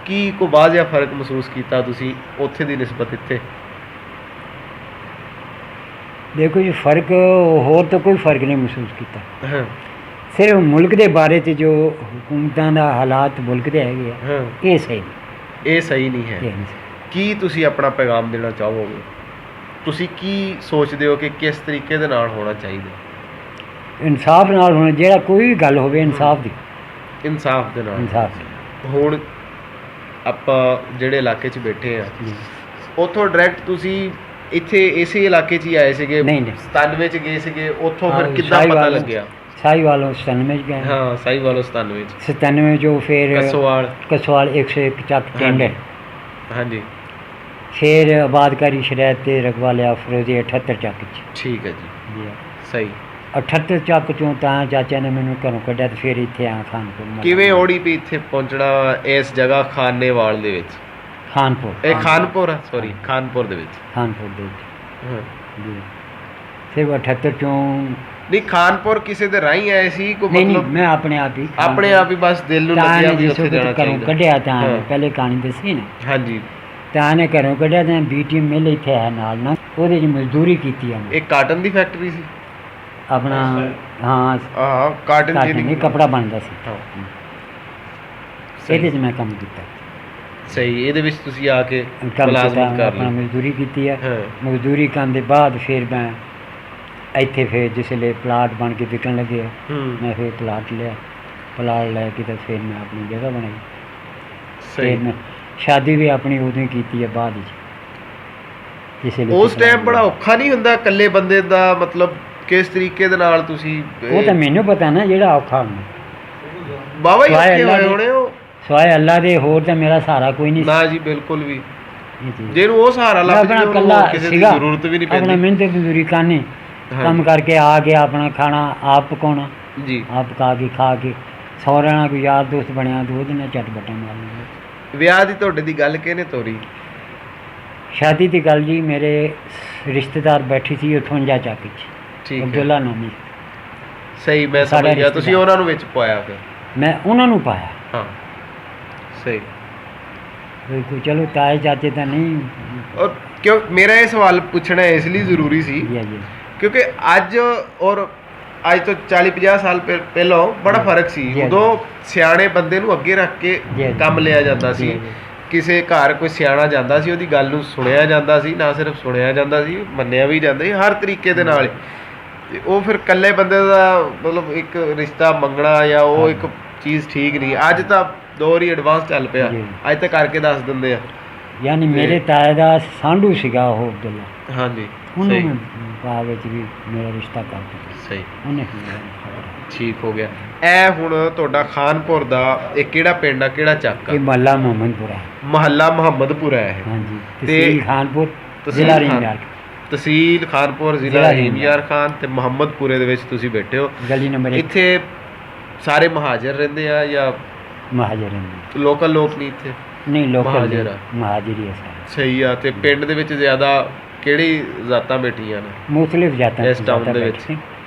Speaker 1: ਕੀ ਕੋਈ ਬਾਅਦ ਜਿਹਾ ਫਰਕ ਮਹਿਸੂਸ ਕੀਤਾ ਤੁਸੀਂ ਉੱਥੇ ਦੀ ਨਿਸਬਤ ਇੱਥੇ?
Speaker 2: ਦੇਖੋ ਜੀ, ਫਰਕ ਹੋਰ ਤਾਂ ਕੋਈ ਫਰਕ ਨਹੀਂ ਮਹਿਸੂਸ ਕੀਤਾ। ਸਿਰਫ ਮੁਲਕ ਦੇ ਬਾਰੇ 'ਚ ਜੋ ਹੁਕੂਮਤਾਂ ਦਾ ਹਾਲਾਤ ਮੁਲਕ ਦੇ ਹੈਗੇ ਆ, ਇਹ ਸਹੀ ਨਹੀਂ ਹੈ।
Speaker 1: ਕੀ ਤੁਸੀਂ ਆਪਣਾ ਪੈਗਾਮ ਦੇਣਾ ਚਾਹੋਗੇ? ਤੁਸੀਂ ਕੀ ਸੋਚਦੇ ਹੋ ਕਿ ਕਿਸ ਤਰੀਕੇ ਦੇ ਨਾਲ ਹੋਣਾ ਚਾਹੀਦਾ?
Speaker 2: ਇਨਸਾਫ ਨਾਲ ਹੋਣਾ, ਜਿਹੜਾ ਕੋਈ ਵੀ ਗੱਲ ਹੋਵੇ ਇਨਸਾਫ ਦੇ ਨਾਲ। ਹੁਣ ਆਪਾਂ ਜਿਹੜੇ ਇਲਾਕੇ 'ਚ ਬੈਠੇ ਆ, ਉੱਥੋਂ ਡਾਇਰੈਕਟ ਤੁਸੀਂ
Speaker 1: ਇੱਥੇ ਇਸੇ ਇਲਾਕੇ 'ਚ ਹੀ ਆਏ ਸੀਗੇ?
Speaker 2: ਨਹੀਂ, ਨਹੀਂ।
Speaker 1: 97 'ਚ ਗਏ ਸੀਗੇ, ਉੱਥੋਂ ਫਿਰ
Speaker 2: ਹਾਂ,
Speaker 1: ਕਿੱਦਾਂ ਪਤਾ
Speaker 2: ਸਾਹੀਵਾਲ।
Speaker 1: ਲੱਗਿਆ?
Speaker 2: ਸਾਹੀਵਾਲ 97 ਚ ਗਏ।
Speaker 1: ਹਾਂ, ਸਾਹੀਵਾਲ 97 'ਚ।
Speaker 2: 97 ਚੋਂ ਫਿਰ
Speaker 1: ਕਸੋਵਾਲ।
Speaker 2: ਕਸਵਾਲ 101 ਚੱਕ ਪਿੰਡ ਹੈ।
Speaker 1: ਹਾਂਜੀ,
Speaker 2: ਫਿਰ ਆਬਾਦਕਾਰੀ ਸ਼ਰਾਇਤ ਤੇ ਰਕਬਾ ਲਿਆ ਫਿਰੋਜ਼ੀ 78 ਚੱਕ ਚ।
Speaker 1: ਠੀਕ ਹੈ ਜੀ, ਸਹੀ।
Speaker 2: 78 ਚੱਕ ਚੋਂ ਤਾਂ ਚਾਚਾ ਨੇ ਮੈਨੂੰ ਘਰੋਂ ਕੱਢਿਆ ਤੇ ਫਿਰ ਇੱਥੇ ਆ ਖਾਨਪੁਰ।
Speaker 1: ਕਿਵੇਂ ਔੜੀ ਵੀ ਇੱਥੇ ਪਹੁੰਚਣਾ ਇਸ ਜਗ੍ਹਾ ਖਾਨੇਵਾਲ ਦੇ ਵਿੱਚ?
Speaker 2: ਖਾਨਪੁਰ।
Speaker 1: ਇਹ ਖਾਨਪੁਰ ਆ, ਸੌਰੀ, ਖਾਨਪੁਰ ਦੇ ਵਿੱਚ।
Speaker 2: ਖਾਨਪੁਰ ਦੇ ਵਿੱਚ
Speaker 1: ਹਾਂ,
Speaker 2: ਜੀ। ਫਿਰ 78 ਚੋਂ
Speaker 1: ਨਹੀਂ, ਖਾਨਪੁਰ ਕਿਸੇ ਦੇ ਰਾਹੀਂ ਆਏ ਸੀ ਕੋਈ?
Speaker 2: ਨਹੀਂ,
Speaker 1: ਮਤਲਬ
Speaker 2: ਮੈਂ ਆਪਣੇ ਆਪ ਹੀ
Speaker 1: ਆਪਣੇ ਆਪ ਹੀ ਬਸ ਦਿਲ ਨੂੰ ਲੱਗਿਆ ਵੀ ਉੱਥੇ ਜਾਣਾ
Speaker 2: ਘਰੋਂ
Speaker 1: ਚਾਹੀਦਾ।
Speaker 2: ਕੱਢਿਆ ਤਾਂ
Speaker 1: ਹਾਂ।
Speaker 2: ਪਹਿਲੇ ਕਹਾਣੀ ਦੱਸੀ ਨਾ,
Speaker 1: ਹਾਂਜੀ,
Speaker 2: ਤਾਂ ਨੇ ਘਰੋਂ ਕੱਢਿਆ ਤਾਂ BTM ਮਿਲ ਇੱਥੇ ਹੈ ਨਾਲ ਨਾ, ਉਹਦੇ 'ਚ ਮਜ਼ਦੂਰੀ ਕੀਤੀ ਆ
Speaker 1: ਇਹ ਕਾਟਨ ਦੀ ਫੈਕਟਰੀ ਸੀ?
Speaker 2: ਆਪਣਾ। ਹਾਂ,
Speaker 1: ਹਾਂ, ਕਾਟਨ
Speaker 2: ਕਾਟਨ
Speaker 1: ਜਿਹੜੀ
Speaker 2: ਨਹੀਂ, ਕੱਪੜਾ ਬਣਦਾ ਸੀ।
Speaker 1: ਹਾਂ,
Speaker 2: ਇਹਦੇ 'ਚ ਮੈਂ ਕੰਮ ਕੀਤਾ।
Speaker 1: ਸਹੀ। ਇਹਦੇ ਵਿੱਚ ਤੁਸੀਂ ਆ ਕੇ
Speaker 2: ਕੰਮ
Speaker 1: ਮੁਲਾਜ਼ਮਤ
Speaker 2: ਕੀਤਾ,
Speaker 1: ਕਰ
Speaker 2: ਆਪਣਾ
Speaker 1: ਲਈ?
Speaker 2: ਮਜ਼ਦੂਰੀ ਕੀਤੀ ਆ।
Speaker 1: ਹਾਂ,
Speaker 2: ਮਜ਼ਦੂਰੀ ਕਰਨ ਦੇ ਬਾਅਦ ਫਿਰ ਮੈਂ ਇੱਥੇ ਫਿਰ ਜਿਸਲੇ ਪਲਾਟ ਬਣ ਕੇ ਵਿਕਣ ਲੱਗੇ
Speaker 1: ਹੂੰ,
Speaker 2: ਮੈਂ ਫਿਰ ਪਲਾਟ ਲਿਆ। ਪਲਾਟ ਲੈ ਕੇ ਤਾਂ ਫਿਰ ਮੈਂ ਆਪਣੀ ਜਗ੍ਹਾ ਬਣਾਈ।
Speaker 1: ਸਹੀ।
Speaker 2: ਫਿਰ ਮੈਂ ਸ਼ਾਦੀ ਵੀ ਆਪਣੀ ਉਦੋਂ ਹੀ ਕੀਤੀ ਹੈ ਬਾਅਦ ਵਿੱਚ। ਜਿਸਲੇ
Speaker 1: ਉਸ ਟਾਈਮ ਬੜਾ ਔਖਾ ਨਹੀਂ ਹੁੰਦਾ ਇਕੱਲੇ ਬੰਦੇ ਦਾ? ਮਤਲਬ ਕਿਸ ਤਰੀਕੇ ਦੇ ਨਾਲ ਤੁਸੀਂ
Speaker 2: ਉਹ ਤਾਂ ਮੈਨੂੰ ਪਤਾ ਨਾ ਜਿਹੜਾ ਔਖਾ ਹੁੰਦਾ।
Speaker 1: ਬਾਬਾ ਹੀ
Speaker 2: ਸਿਵਾਏ
Speaker 1: ਔਖੇ
Speaker 2: ਅੱਲਾ
Speaker 1: ਹੋਏ
Speaker 2: ਦੇ-
Speaker 1: ਹੋਣੇ ਹੋ?
Speaker 2: ਸਿਵਾਏ ਅੱਲਾ ਦੇ ਹੋਰ ਤਾਂ ਮੇਰਾ ਸਹਾਰਾ ਕੋਈ ਨਹੀਂ ਸੀ।
Speaker 1: ਨਾ ਜੀ, ਬਿਲਕੁਲ ਵੀ।
Speaker 2: ਇਹ ਚੀਜ਼।
Speaker 1: ਜਿਹਨੂੰ ਉਹ ਸਹਾਰਾ
Speaker 2: ਮੈਂ
Speaker 1: ਲੱਭ
Speaker 2: ਆਪਣਾ
Speaker 1: ਜੇ ਉਹਨੂੰ
Speaker 2: ਇਕੱਲਾ
Speaker 1: ਕਿਸੇ ਦੀ
Speaker 2: ਸੀਗਾ,
Speaker 1: ਜ਼ਰੂਰਤ ਵੀ ਨਹੀਂ
Speaker 2: ਆਪਣਾ
Speaker 1: ਪੈਂਦੀ।
Speaker 2: ਮਿਹਨਤ ਮਜ਼ਦੂਰੀ ਕਰਨੀ,
Speaker 1: ਹਾਂਜੀ।
Speaker 2: ਕੰਮ ਕਰਕੇ ਆ ਕੇ ਆਪਣਾ ਖਾਣਾ ਆਪ ਪਕਾਉਣਾ,
Speaker 1: ਜੀ।
Speaker 2: ਆਪ ਪਕਾ ਕੇ ਖਾ ਕੇ ਸਹੁਰਿਆਂ ਨਾਲ ਕੋਈ ਯਾਰ ਦੋਸਤ ਬਣਿਆ ਤੇ ਉਹਦੇ ਨਾਲ ਚਟਪਟਾ ਮਾਰ ਲੈਂਦੇ।
Speaker 1: ਵਿਆਹ ਦੀ ਤੁਹਾਡੇ ਦੀ ਗੱਲ ਕਿਹਨੇ ਤੋਰੀ?
Speaker 2: ਸ਼ਾਦੀ ਦੀ ਗੱਲ ਜੀ, ਮੇਰੇ ਰਿਸ਼ਤੇਦਾਰ ਬੈਠੀ ਸੀ 58 ਚੱਕ 'ਚ,
Speaker 1: ਠੀਕ ਹੈ,
Speaker 2: ਅਬਦੁੱਲਾ ਨਾਮੀ।
Speaker 1: ਸਹੀ, ਮੈਂ
Speaker 2: ਸਾਡਾ
Speaker 1: ਸਮਝ ਗਿਆ। ਤੁਸੀਂ
Speaker 2: ਰਿਸ਼ਤੇਦਾਰ।
Speaker 1: ਉਹਨਾਂ ਨੂੰ ਵਿੱਚ ਪਾਇਆ ਫਿਰ?
Speaker 2: ਮੈਂ ਉਹਨਾਂ ਨੂੰ ਪਾਇਆ।
Speaker 1: ਹਾਂ, ਸਹੀ।
Speaker 2: ਬਿਲਕੁਲ। ਚਲੋ ਤਾਏ ਚਾਚੇ ਤਾਂ ਨਹੀਂ।
Speaker 1: ਔਰ ਕਿਉਂ ਮੇਰਾ ਇਹ ਸਵਾਲ ਪੁੱਛਣਾ ਇਸ ਲਈ ਜ਼ਰੂਰੀ ਸੀ
Speaker 2: ਜੀ ਜੀ
Speaker 1: ਕਿਉਂਕਿ ਅੱਜ ਔਰ ਅੱਜ ਤੋਂ 40-50 ਸਾਲ ਪਹਿਲਾਂ ਬੜਾ ਫਰਕ ਸੀ।
Speaker 2: ਜੀ।
Speaker 1: ਉਦੋਂ ਸਿਆਣੇ ਬੰਦੇ ਨੂੰ ਅੱਗੇ ਰੱਖ ਕੇ
Speaker 2: ਜੀ।
Speaker 1: ਕੰਮ ਲਿਆ ਜਾਂਦਾ ਸੀ।
Speaker 2: ਜੀ।
Speaker 1: ਕਿਸੇ ਘਰ ਕੋਈ ਸਿਆਣਾ ਜਾਂਦਾ ਸੀ, ਉਹਦੀ ਗੱਲ ਨੂੰ ਸੁਣਿਆ ਜਾਂਦਾ ਸੀ, ਨਾ ਸਿਰਫ ਸੁਣਿਆ ਜਾਂਦਾ ਸੀ, ਮੰਨਿਆ ਵੀ ਜਾਂਦਾ ਸੀ ਹਰ ਤਰੀਕੇ ਦੇ ਨਾਲ। ਤੇ ਉਹ ਫਿਰ ਇਕੱਲੇ ਬੰਦੇ ਦਾ ਮਤਲਬ ਇੱਕ ਰਿਸ਼ਤਾ ਮੰਗਣਾ ਜਾਂ ਉਹ ਇੱਕ ਚੀਜ਼ ਠੀਕ ਨਹੀਂ। ਅੱਜ ਤਾਂ ਦੌਰ ਹੀ ਐਡਵਾਂਸ ਚੱਲ ਪਿਆ।
Speaker 2: ਜੀ।
Speaker 1: ਅੱਜ ਤਾਂ ਕਰਕੇ ਦੱਸ ਦਿੰਦੇ ਆ।
Speaker 2: ਯਾਨੀ ਮੇਰੇ ਤਾਏ ਦਾ ਸਾਂਢੂ ਸੀਗਾ ਉਹ ਅਬਦੁੱਲਾ,
Speaker 1: ਹਾਂਜੀ,
Speaker 2: ਉਹਨੂੰ
Speaker 1: ਸਹੀ,
Speaker 2: ਮੈਂ ਬਾਅਦ ਵਿੱਚ ਵੀ ਮੇਰਾ ਰਿਸ਼ਤਾ ਕਰ ਦਿੱਤਾ।
Speaker 1: ਸਹੀ,
Speaker 2: ਉਹਨੇ ਵੀ ਮੇਰਾ ਰਿਸ਼ਤਾ ਕਰ
Speaker 1: ਠੀਕ ਹੋ ਗਿਆ। ਇਹ ਹੁਣ ਤੁਹਾਡਾ ਖਾਨਪੁਰ ਦਾ ਇਹ ਕਿਹੜਾ ਪਿੰਡ ਆ, ਕਿਹੜਾ ਚੱਕ
Speaker 2: ਦਿੱਤਾ।
Speaker 1: ਆ?
Speaker 2: ਇਹ ਮਹੱਲਾ ਮੁਹੰਮਦਪੁਰਾ।
Speaker 1: ਮਹੱਲਾ ਮੁਹੰਮਦਪੁਰਾ ਹੈ ਇਹ।
Speaker 2: ਹਾਂਜੀ,
Speaker 1: ਤੇ
Speaker 2: ਤਹਿਸੀਲ ਖਾਨਪੁਰ,
Speaker 1: ਤਹਿਸੀਲ
Speaker 2: ਜ਼ਿਲ੍ਹਾ
Speaker 1: ਖਾਨ-
Speaker 2: ਰੀਮਯਾਰ,
Speaker 1: ਤਹਿਸੀਲ ਖਾਨਪੁਰ, ਜ਼ਿਲ੍ਹਾ
Speaker 2: ਜ਼ਿਲ੍ਹਾ
Speaker 1: ਹੀਮਯਾਰ ਖਾਨ ਤੇ ਮੁਹੰਮਦਪੁਰੇ ਦੇ ਵਿੱਚ ਤੁਸੀਂ ਬੈਠੇ ਹੋ।
Speaker 2: ਗਲੀ ਨੰਬਰ 1
Speaker 1: ਇੱਥੇ ਸਾਰੇ ਮਹਾਜਰ ਰਹਿੰਦੇ ਆ ਜਾਂ
Speaker 2: ਮਹਾਜਰ
Speaker 1: ਲੋਕਲ ਲੋਕ ਨਹੀਂ ਇੱਥੇ?
Speaker 2: ਨਹੀਂ, ਲੋਕਲ
Speaker 1: ਮਹਾਜਰ ਆ।
Speaker 2: ਮਹਾਜਰੀ ਹੈ ਸਾਰੇ।
Speaker 1: ਸਹੀ ਆ। ਤੇ ਪਿੰਡ ਦੇ ਵਿੱਚ ਜ਼ਿਆਦਾ ਕਿਹੜੀ ਜ਼ਾਤਾਂ ਬੈਠੀਆਂ ਨੇ
Speaker 2: ਮੁਖਤਲਿਫ ਜਾਤਾਂ
Speaker 1: ਇਸ ਟਾਊਨ ਦੇ ਵਿੱਚ?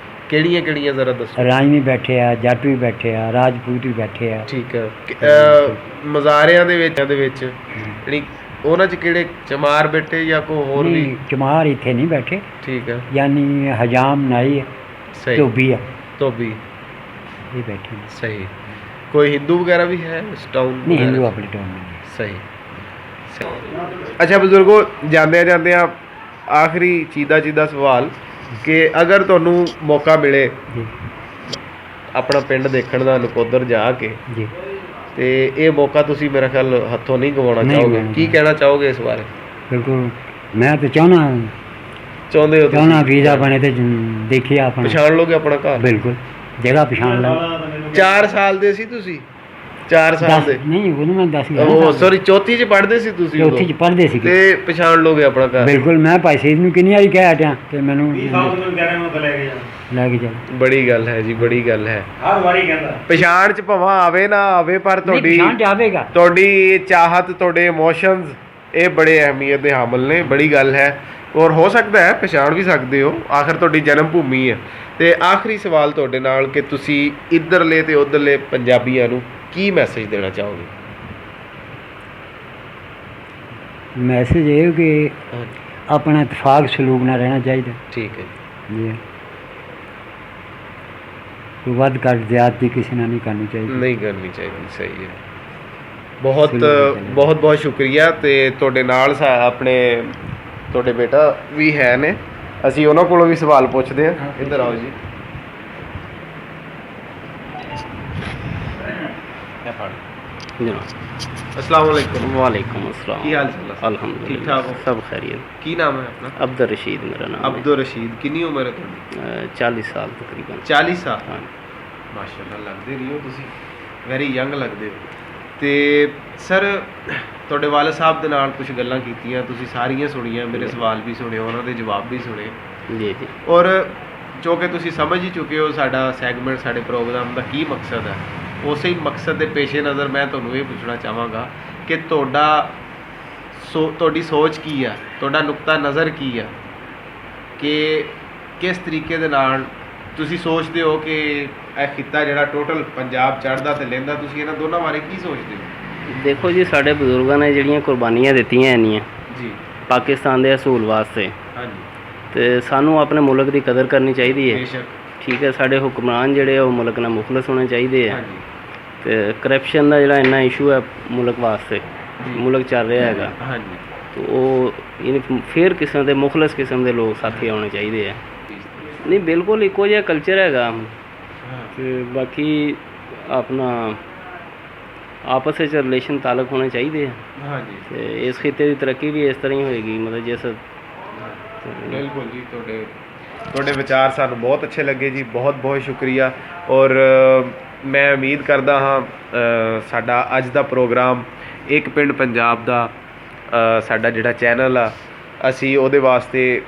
Speaker 1: ਕਿਹੜੀਆਂ ਕਿਹੜੀਆਂ ਜ਼ਰਾ ਦੱਸੋ।
Speaker 2: ਰਾਜਵੀ ਬੈਠੇ ਆ, ਜੱਟ ਵੀ ਬੈਠੇ ਆ, ਰਾਜਪੂਤ ਵੀ ਬੈਠੇ ਆ।
Speaker 1: ਠੀਕ ਹੈ। ਮਜ਼ਾਰਿਆਂ ਦੇ ਵਿੱਚ ਜਿਹੜੀ ਉਹਨਾਂ 'ਚ ਕਿਹੜੇ ਚਮਾਰ ਬੈਠੇ ਜਾਂ ਕੋਈ ਹੋਰ ਵੀ?
Speaker 2: ਨਹੀਂ, ਚਮਾਰ ਇੱਥੇ ਨਹੀਂ ਬੈਠੇ,
Speaker 1: ਠੀਕ ਹੈ,
Speaker 2: ਯਾਨੀ ਹਜਾਮ ਨਾਈ
Speaker 1: ਸਹੀ।
Speaker 2: ਧੋਬੀ ਆ,
Speaker 1: ਧੋਬੀ,
Speaker 2: ਇਹ ਬੈਠੇ ਨੇ।
Speaker 1: ਸਹੀ। ਕੋਈ ਹਿੰਦੂ ਵਗੈਰਾ ਵੀ ਹੈ ਇਸ ਟਾਊਨ?
Speaker 2: ਨਹੀਂ, ਹਿੰਦੂ ਆਪਣੇ ਟਾਉਨ ਨਹੀਂ।
Speaker 1: ਸਹੀ, ਸਹੀ। ਅੱਛਾ ਬਜ਼ੁਰਗੋ, ਜਾਂਦਿਆਂ ਆਖਰੀ ਚੀਦਾ ਸਵਾਲ ਕਿ ਅਗਰ ਤੁਹਾਨੂੰ ਮੌਕਾ ਮਿਲੇ
Speaker 2: ਜੀ
Speaker 1: ਆਪਣਾ ਪਿੰਡ ਦੇਖਣ ਦਾ ਨਕੋਦਰ ਜਾ ਕੇ,
Speaker 2: ਜੀ।
Speaker 1: ਤੇ ਇਹ ਮੌਕਾ ਤੁਸੀਂ ਮੇਰਾ ਖਿਆਲ ਹੱਥੋਂ ਨਹੀਂ ਗਵਾਉਣਾ
Speaker 2: ਨਹੀਂ
Speaker 1: ਚਾਹੋਗੇ,
Speaker 2: ਗਵਾਉਣਾ।
Speaker 1: ਕੀ ਕਹਿਣਾ ਚਾਹੋਗੇ ਇਸ ਬਾਰੇ?
Speaker 2: ਬਿਲਕੁਲ, ਮੈਂ ਤਾਂ ਚਾਹੁੰਦਾ
Speaker 1: ਚਾਹੁੰਦੇ ਹੋ ਤੁਸੀਂ?
Speaker 2: ਵੀਜ਼ਾ ਬਣੇ ਤੇ ਦੇਖੀਏ ਆਪਣਾ।
Speaker 1: ਪਛਾਣ ਲੋਗੇ ਆਪਣਾ ਘਰ?
Speaker 2: ਬਿਲਕੁਲ, ਜਗ੍ਹਾ ਪਛਾਣ ਲਾਂ।
Speaker 1: 4 ਸਾਲ ਦੇ ਸੀ ਤੁਸੀਂ? 4 ਸਾਲ ਦੇ?
Speaker 2: ਨਹੀਂ, ਉਹਨੂੰ ਮੈਂ 10
Speaker 1: ਉਹ ਸੌਰੀ, ਚੌਥੀ 'ਚ ਪੜ੍ਹਦੇ ਸੀ ਤੁਸੀਂ
Speaker 2: ਚੌਥੀ ਚ ਪੜ੍ਹਦੇ ਸੀ।
Speaker 1: ਤੇ ਪਛਾਣ ਲੋਗੇ ਆਪਣਾ ਘਰ?
Speaker 2: ਬਿਲਕੁਲ, ਮੈਂ ਭਾਈ ਸਈਦ ਨੂੰ ਕਿੰਨੀ ਵਾਰੀ ਕਹਿ ਹਟਿਆ ਤੇ ਮੈਨੂੰ
Speaker 3: 20 ਸਾਲ ਤੋਂ ਕਹਿ ਰਹੇ ਨੂੰ ਤਾਂ ਲੈ ਕੇ ਜਾਣਾ,
Speaker 2: ਲੈ ਕੇ ਚੱਲ।
Speaker 1: ਬੜੀ ਗੱਲ ਹੈ ਜੀ, ਬੜੀ ਗੱਲ ਹੈ।
Speaker 3: ਹਰ ਵਾਰੀ ਕਹਿੰਦਾ।
Speaker 1: ਪਛਾਣ 'ਚ ਭਾਵੇਂ ਆਵੇ ਨਾ ਆਵੇ, ਪਰ ਤੁਹਾਡੀ
Speaker 2: ਪਛਾਣ ਜਾਵੇਗਾ।
Speaker 1: ਤੁਹਾਡੀ ਚਾਹਤ, ਤੁਹਾਡੇ ਇਮੋਸ਼ਨਸ, ਇਹ ਬੜੇ ਅਹਿਮੀਅਤ ਦੇ ਹਾਮਲ ਨੇ। ਬੜੀ ਗੱਲ ਹੈ। ਔਰ ਹੋ ਸਕਦਾ ਹੈ ਪਛਾਣ ਵੀ ਸਕਦੇ ਹੋ, ਆਖਰ ਤੁਹਾਡੀ ਜਨਮ ਭੂਮੀ ਹੈ। ਤੇ ਆਖਰੀ ਸਵਾਲ ਤੁਹਾਡੇ ਨਾਲ ਕਿ ਤੁਸੀਂ ਇੱਧਰਲੇ ਤੇ ਉੱਧਰਲੇ ਪੰਜਾਬੀਆਂ ਨੂੰ ਕੀ ਮੈਸੇਜ ਦੇਣਾ ਚਾਹੋਗੇ?
Speaker 2: ਮੈਸੇਜ ਇਹ ਕਿ ਆਪਣਾ ਇਤਫਾਕ ਸਲੂਕ ਨਾਲ ਰਹਿਣਾ ਚਾਹੀਦਾ
Speaker 1: ਠੀਕ ਹੈ
Speaker 2: ਜੀ। ਕੋਈ ਵੱਧ ਘੱਟ ਜ਼ਿਆਦਤੀ ਕਿਸੇ ਨਾਲ ਨਹੀਂ ਕਰਨੀ ਚਾਹੀਦੀ।
Speaker 1: ਨਹੀਂ ਕਰਨੀ ਚਾਹੀਦੀ। ਸਹੀ ਹੈ। ਬਹੁਤ
Speaker 2: ਸਲੂਕ ਕਰਨਾ।
Speaker 1: ਬਹੁਤ ਬਹੁਤ ਸ਼ੁਕਰੀਆ। ਤੇ ਤੁਹਾਡੇ ਨਾਲ ਆਪਣੇ ਤੁਹਾਡੇ ਬੇਟਾ ਵੀ ਹੈ ਨੇ, ਅਸੀਂ ਉਹਨਾਂ ਕੋਲੋਂ ਵੀ ਸਵਾਲ ਪੁੱਛਦੇ ਹਾਂ। ਇੱਧਰ ਆਓ ਜੀ। ਇਹ ਫੜ। अस्सलाम वालेकुम।
Speaker 4: वालेकुम अस्सलाम।
Speaker 1: की हाल चाल है?
Speaker 4: अल्हम्दुलिल्लाह
Speaker 1: ठीक ठाक हो?
Speaker 4: सब खैरियत।
Speaker 1: की नाम है अपना?
Speaker 4: अब्दुल रशीद मेरा नाम
Speaker 1: अब्दुल रशीद। कितनी उम्र है ਤੁਹਾਡੀ?
Speaker 4: है। 40 साल तकरीबन।
Speaker 1: 40 ਸਾਲ।
Speaker 4: हाँ
Speaker 1: ਮਾਸ਼ਾਅੱਲਾ ਲੱਗਦੇ ਨਹੀਂ ਹੋ ਤੁਸੀਂ, ਵੈਰੀ ਯੰਗ ਲੱਗਦੇ ਹੋ। ਤੇ ਸਰ ਤੁਹਾਡੇ ਵਾਲਿਦ ਸਾਹਿਬ ਦੇ ਨਾਲ ਕੁਝ ਗੱਲਾਂ ਕੀਤੀਆਂ, ਤੁਸੀਂ ਸਾਰੀਆਂ ਸੁਣੀਆਂ, ਮੇਰੇ ਸਵਾਲ ਵੀ ਸੁਣੇ, ਉਹਨਾਂ ਦੇ ਜਵਾਬ ਵੀ ਸੁਣੇ,
Speaker 4: जी जी
Speaker 1: ਔਰ ਜੋ ਕਿ ਤੁਸੀਂ ਸਮਝ ਹੀ ਚੁੱਕੇ ਹੋ ਸਾਡਾ ਸੈਗਮੈਂਟ, ਸਾਡੇ ਪ੍ਰੋਗਰਾਮ ਦਾ ਕੀ ਮਕਸਦ ਹੈ। ਉਸੇ ਹੀ ਮਕਸਦ ਦੇ ਪੇਸ਼ੇ ਨਜ਼ਰ ਮੈਂ ਤੁਹਾਨੂੰ ਇਹ ਪੁੱਛਣਾ ਚਾਹਾਂਗਾ ਕਿ ਤੁਹਾਡੀ ਸੋਚ ਕੀ ਆ, ਤੁਹਾਡਾ ਨੁਕਤਾ ਨਜ਼ਰ ਕੀ ਆ, ਕਿ ਕਿਸ ਤਰੀਕੇ ਦੇ ਨਾਲ ਤੁਸੀਂ ਸੋਚਦੇ ਹੋ ਕਿ ਇਹ ਖਿੱਤਾ ਜਿਹੜਾ ਟੋਟਲ ਪੰਜਾਬ ਚੜ੍ਹਦਾ ਤੇ ਲੈਂਦਾ, ਤੁਸੀਂ ਇਹਨਾਂ ਦੋਨਾਂ ਬਾਰੇ ਕੀ ਸੋਚਦੇ ਹੋ?
Speaker 4: देखो जी साढ़े बजुर्गों ने ਜਿਹੜੀਆਂ ਕੁਰਬਾਨੀਆਂ ਦਿੱਤੀਆਂ ਇੰਨੀਆਂ
Speaker 1: ਜੀ
Speaker 4: ਪਾਕਿਸਤਾਨ ਦੇ ਅਸੂਲ ਵਾਸਤੇ,
Speaker 1: ਹਾਂਜੀ
Speaker 4: ਤੇ ਸਾਨੂੰ ਆਪਣੇ ਮੁਲਕ ਦੀ ਕਦਰ ਕਰਨੀ ਚਾਹੀਦੀ ਹੈ।
Speaker 1: ਬੇਸ਼ੱਕ।
Speaker 4: ਠੀਕ ਹੈ, ਸਾਡੇ ਹੁਕਮਰਾਨ ਜਿਹੜੇ ਉਹ ਮੁਲਕ ਨਾਲ ਮੁਖਲਸ ਹੋਣੇ ਚਾਹੀਦੇ ਆ।
Speaker 1: ਹਾਂਜੀ
Speaker 4: ਤੇ ਕਰਪਸ਼ਨ ਦਾ ਜਿਹੜਾ ਇੰਨਾ ਇਸ਼ੂ ਹੈ ਮੁਲਕ ਵਾਸਤੇ,
Speaker 1: ਜੀ।
Speaker 4: ਮੁਲਕ ਚੱਲ ਰਿਹਾ ਹੈਗਾ,
Speaker 1: ਹਾਂਜੀ
Speaker 4: ਤੇ ਉਹ ਇਹਨੇ ਫੇਰ ਕਿਸਮ ਦੇ ਮੁਖਲਸ ਕਿਸਮ ਦੇ ਲੋਕ ਸਾਥੀ ਆਉਣੇ ਚਾਹੀਦੇ ਆ। ਨਹੀਂ ਬਿਲਕੁਲ ਇੱਕੋ ਜਿਹਾ ਕਲਚਰ ਹੈਗਾ,
Speaker 1: ਹਾਂ
Speaker 4: ਤੇ ਬਾਕੀ ਆਪਣਾ ਆਪਸ ਵਿੱਚ ਰਿਲੇਸ਼ਨ ਤਾਲੁਕ ਹੋਣੇ ਚਾਹੀਦੇ ਆ,
Speaker 1: ਹਾਂਜੀ
Speaker 4: ਤੇ ਇਸ ਖਿੱਤੇ ਦੀ ਤਰੱਕੀ ਵੀ ਇਸ ਤਰ੍ਹਾਂ ਹੀ ਹੋਏਗੀ। ਮਤਲਬ ਜਿਸ
Speaker 1: ਬਿਲਕੁਲ ਜੀ, ਤੁਹਾਡੇ ਵਿਚਾਰ ਸਾਨੂੰ ਬਹੁਤ ਅੱਛੇ ਲੱਗੇ ਜੀ, ਬਹੁਤ ਬਹੁਤ ਸ਼ੁਕਰੀਆ। ਔਰ ਮੈਂ ਉਮੀਦ ਕਰਦਾ ਹਾਂ ਸਾਡਾ ਅੱਜ ਦਾ ਪ੍ਰੋਗਰਾਮ ਇੱਕ ਪਿੰਡ ਪੰਜਾਬ ਦਾ ਸਾਡਾ ਜਿਹੜਾ ਚੈਨਲ ਆ, ਅਸੀਂ ਉਹਦੇ ਵਾਸਤੇ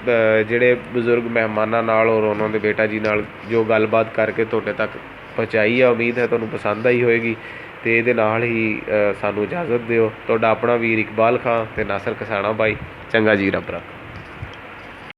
Speaker 1: ਜਿਹੜੇ ਬਜ਼ੁਰਗ ਮਹਿਮਾਨਾਂ ਨਾਲ ਔਰ ਉਹਨਾਂ ਦੇ ਬੇਟਾ ਜੀ ਨਾਲ ਜੋ ਗੱਲਬਾਤ ਕਰਕੇ ਤੁਹਾਡੇ ਤੱਕ ਪਹੁੰਚਾਈ ਆ, ਉਮੀਦ ਹੈ ਤੁਹਾਨੂੰ ਪਸੰਦ ਆਈ ਹੋਏਗੀ। ਤੇ ਇਹਦੇ ਨਾਲ ਹੀ ਸਾਨੂੰ ਇਜਾਜ਼ਤ ਦਿਓ। ਤੁਹਾਡਾ ਆਪਣਾ ਵੀਰ ਇਕਬਾਲ ਖਾਂ ਤੇ ਨਾਸਰ ਕਸਾਣਾ ਬਾਈ। ਚੰਗਾ ਜੀ, ਰੱਬ ਰੱਖਾ।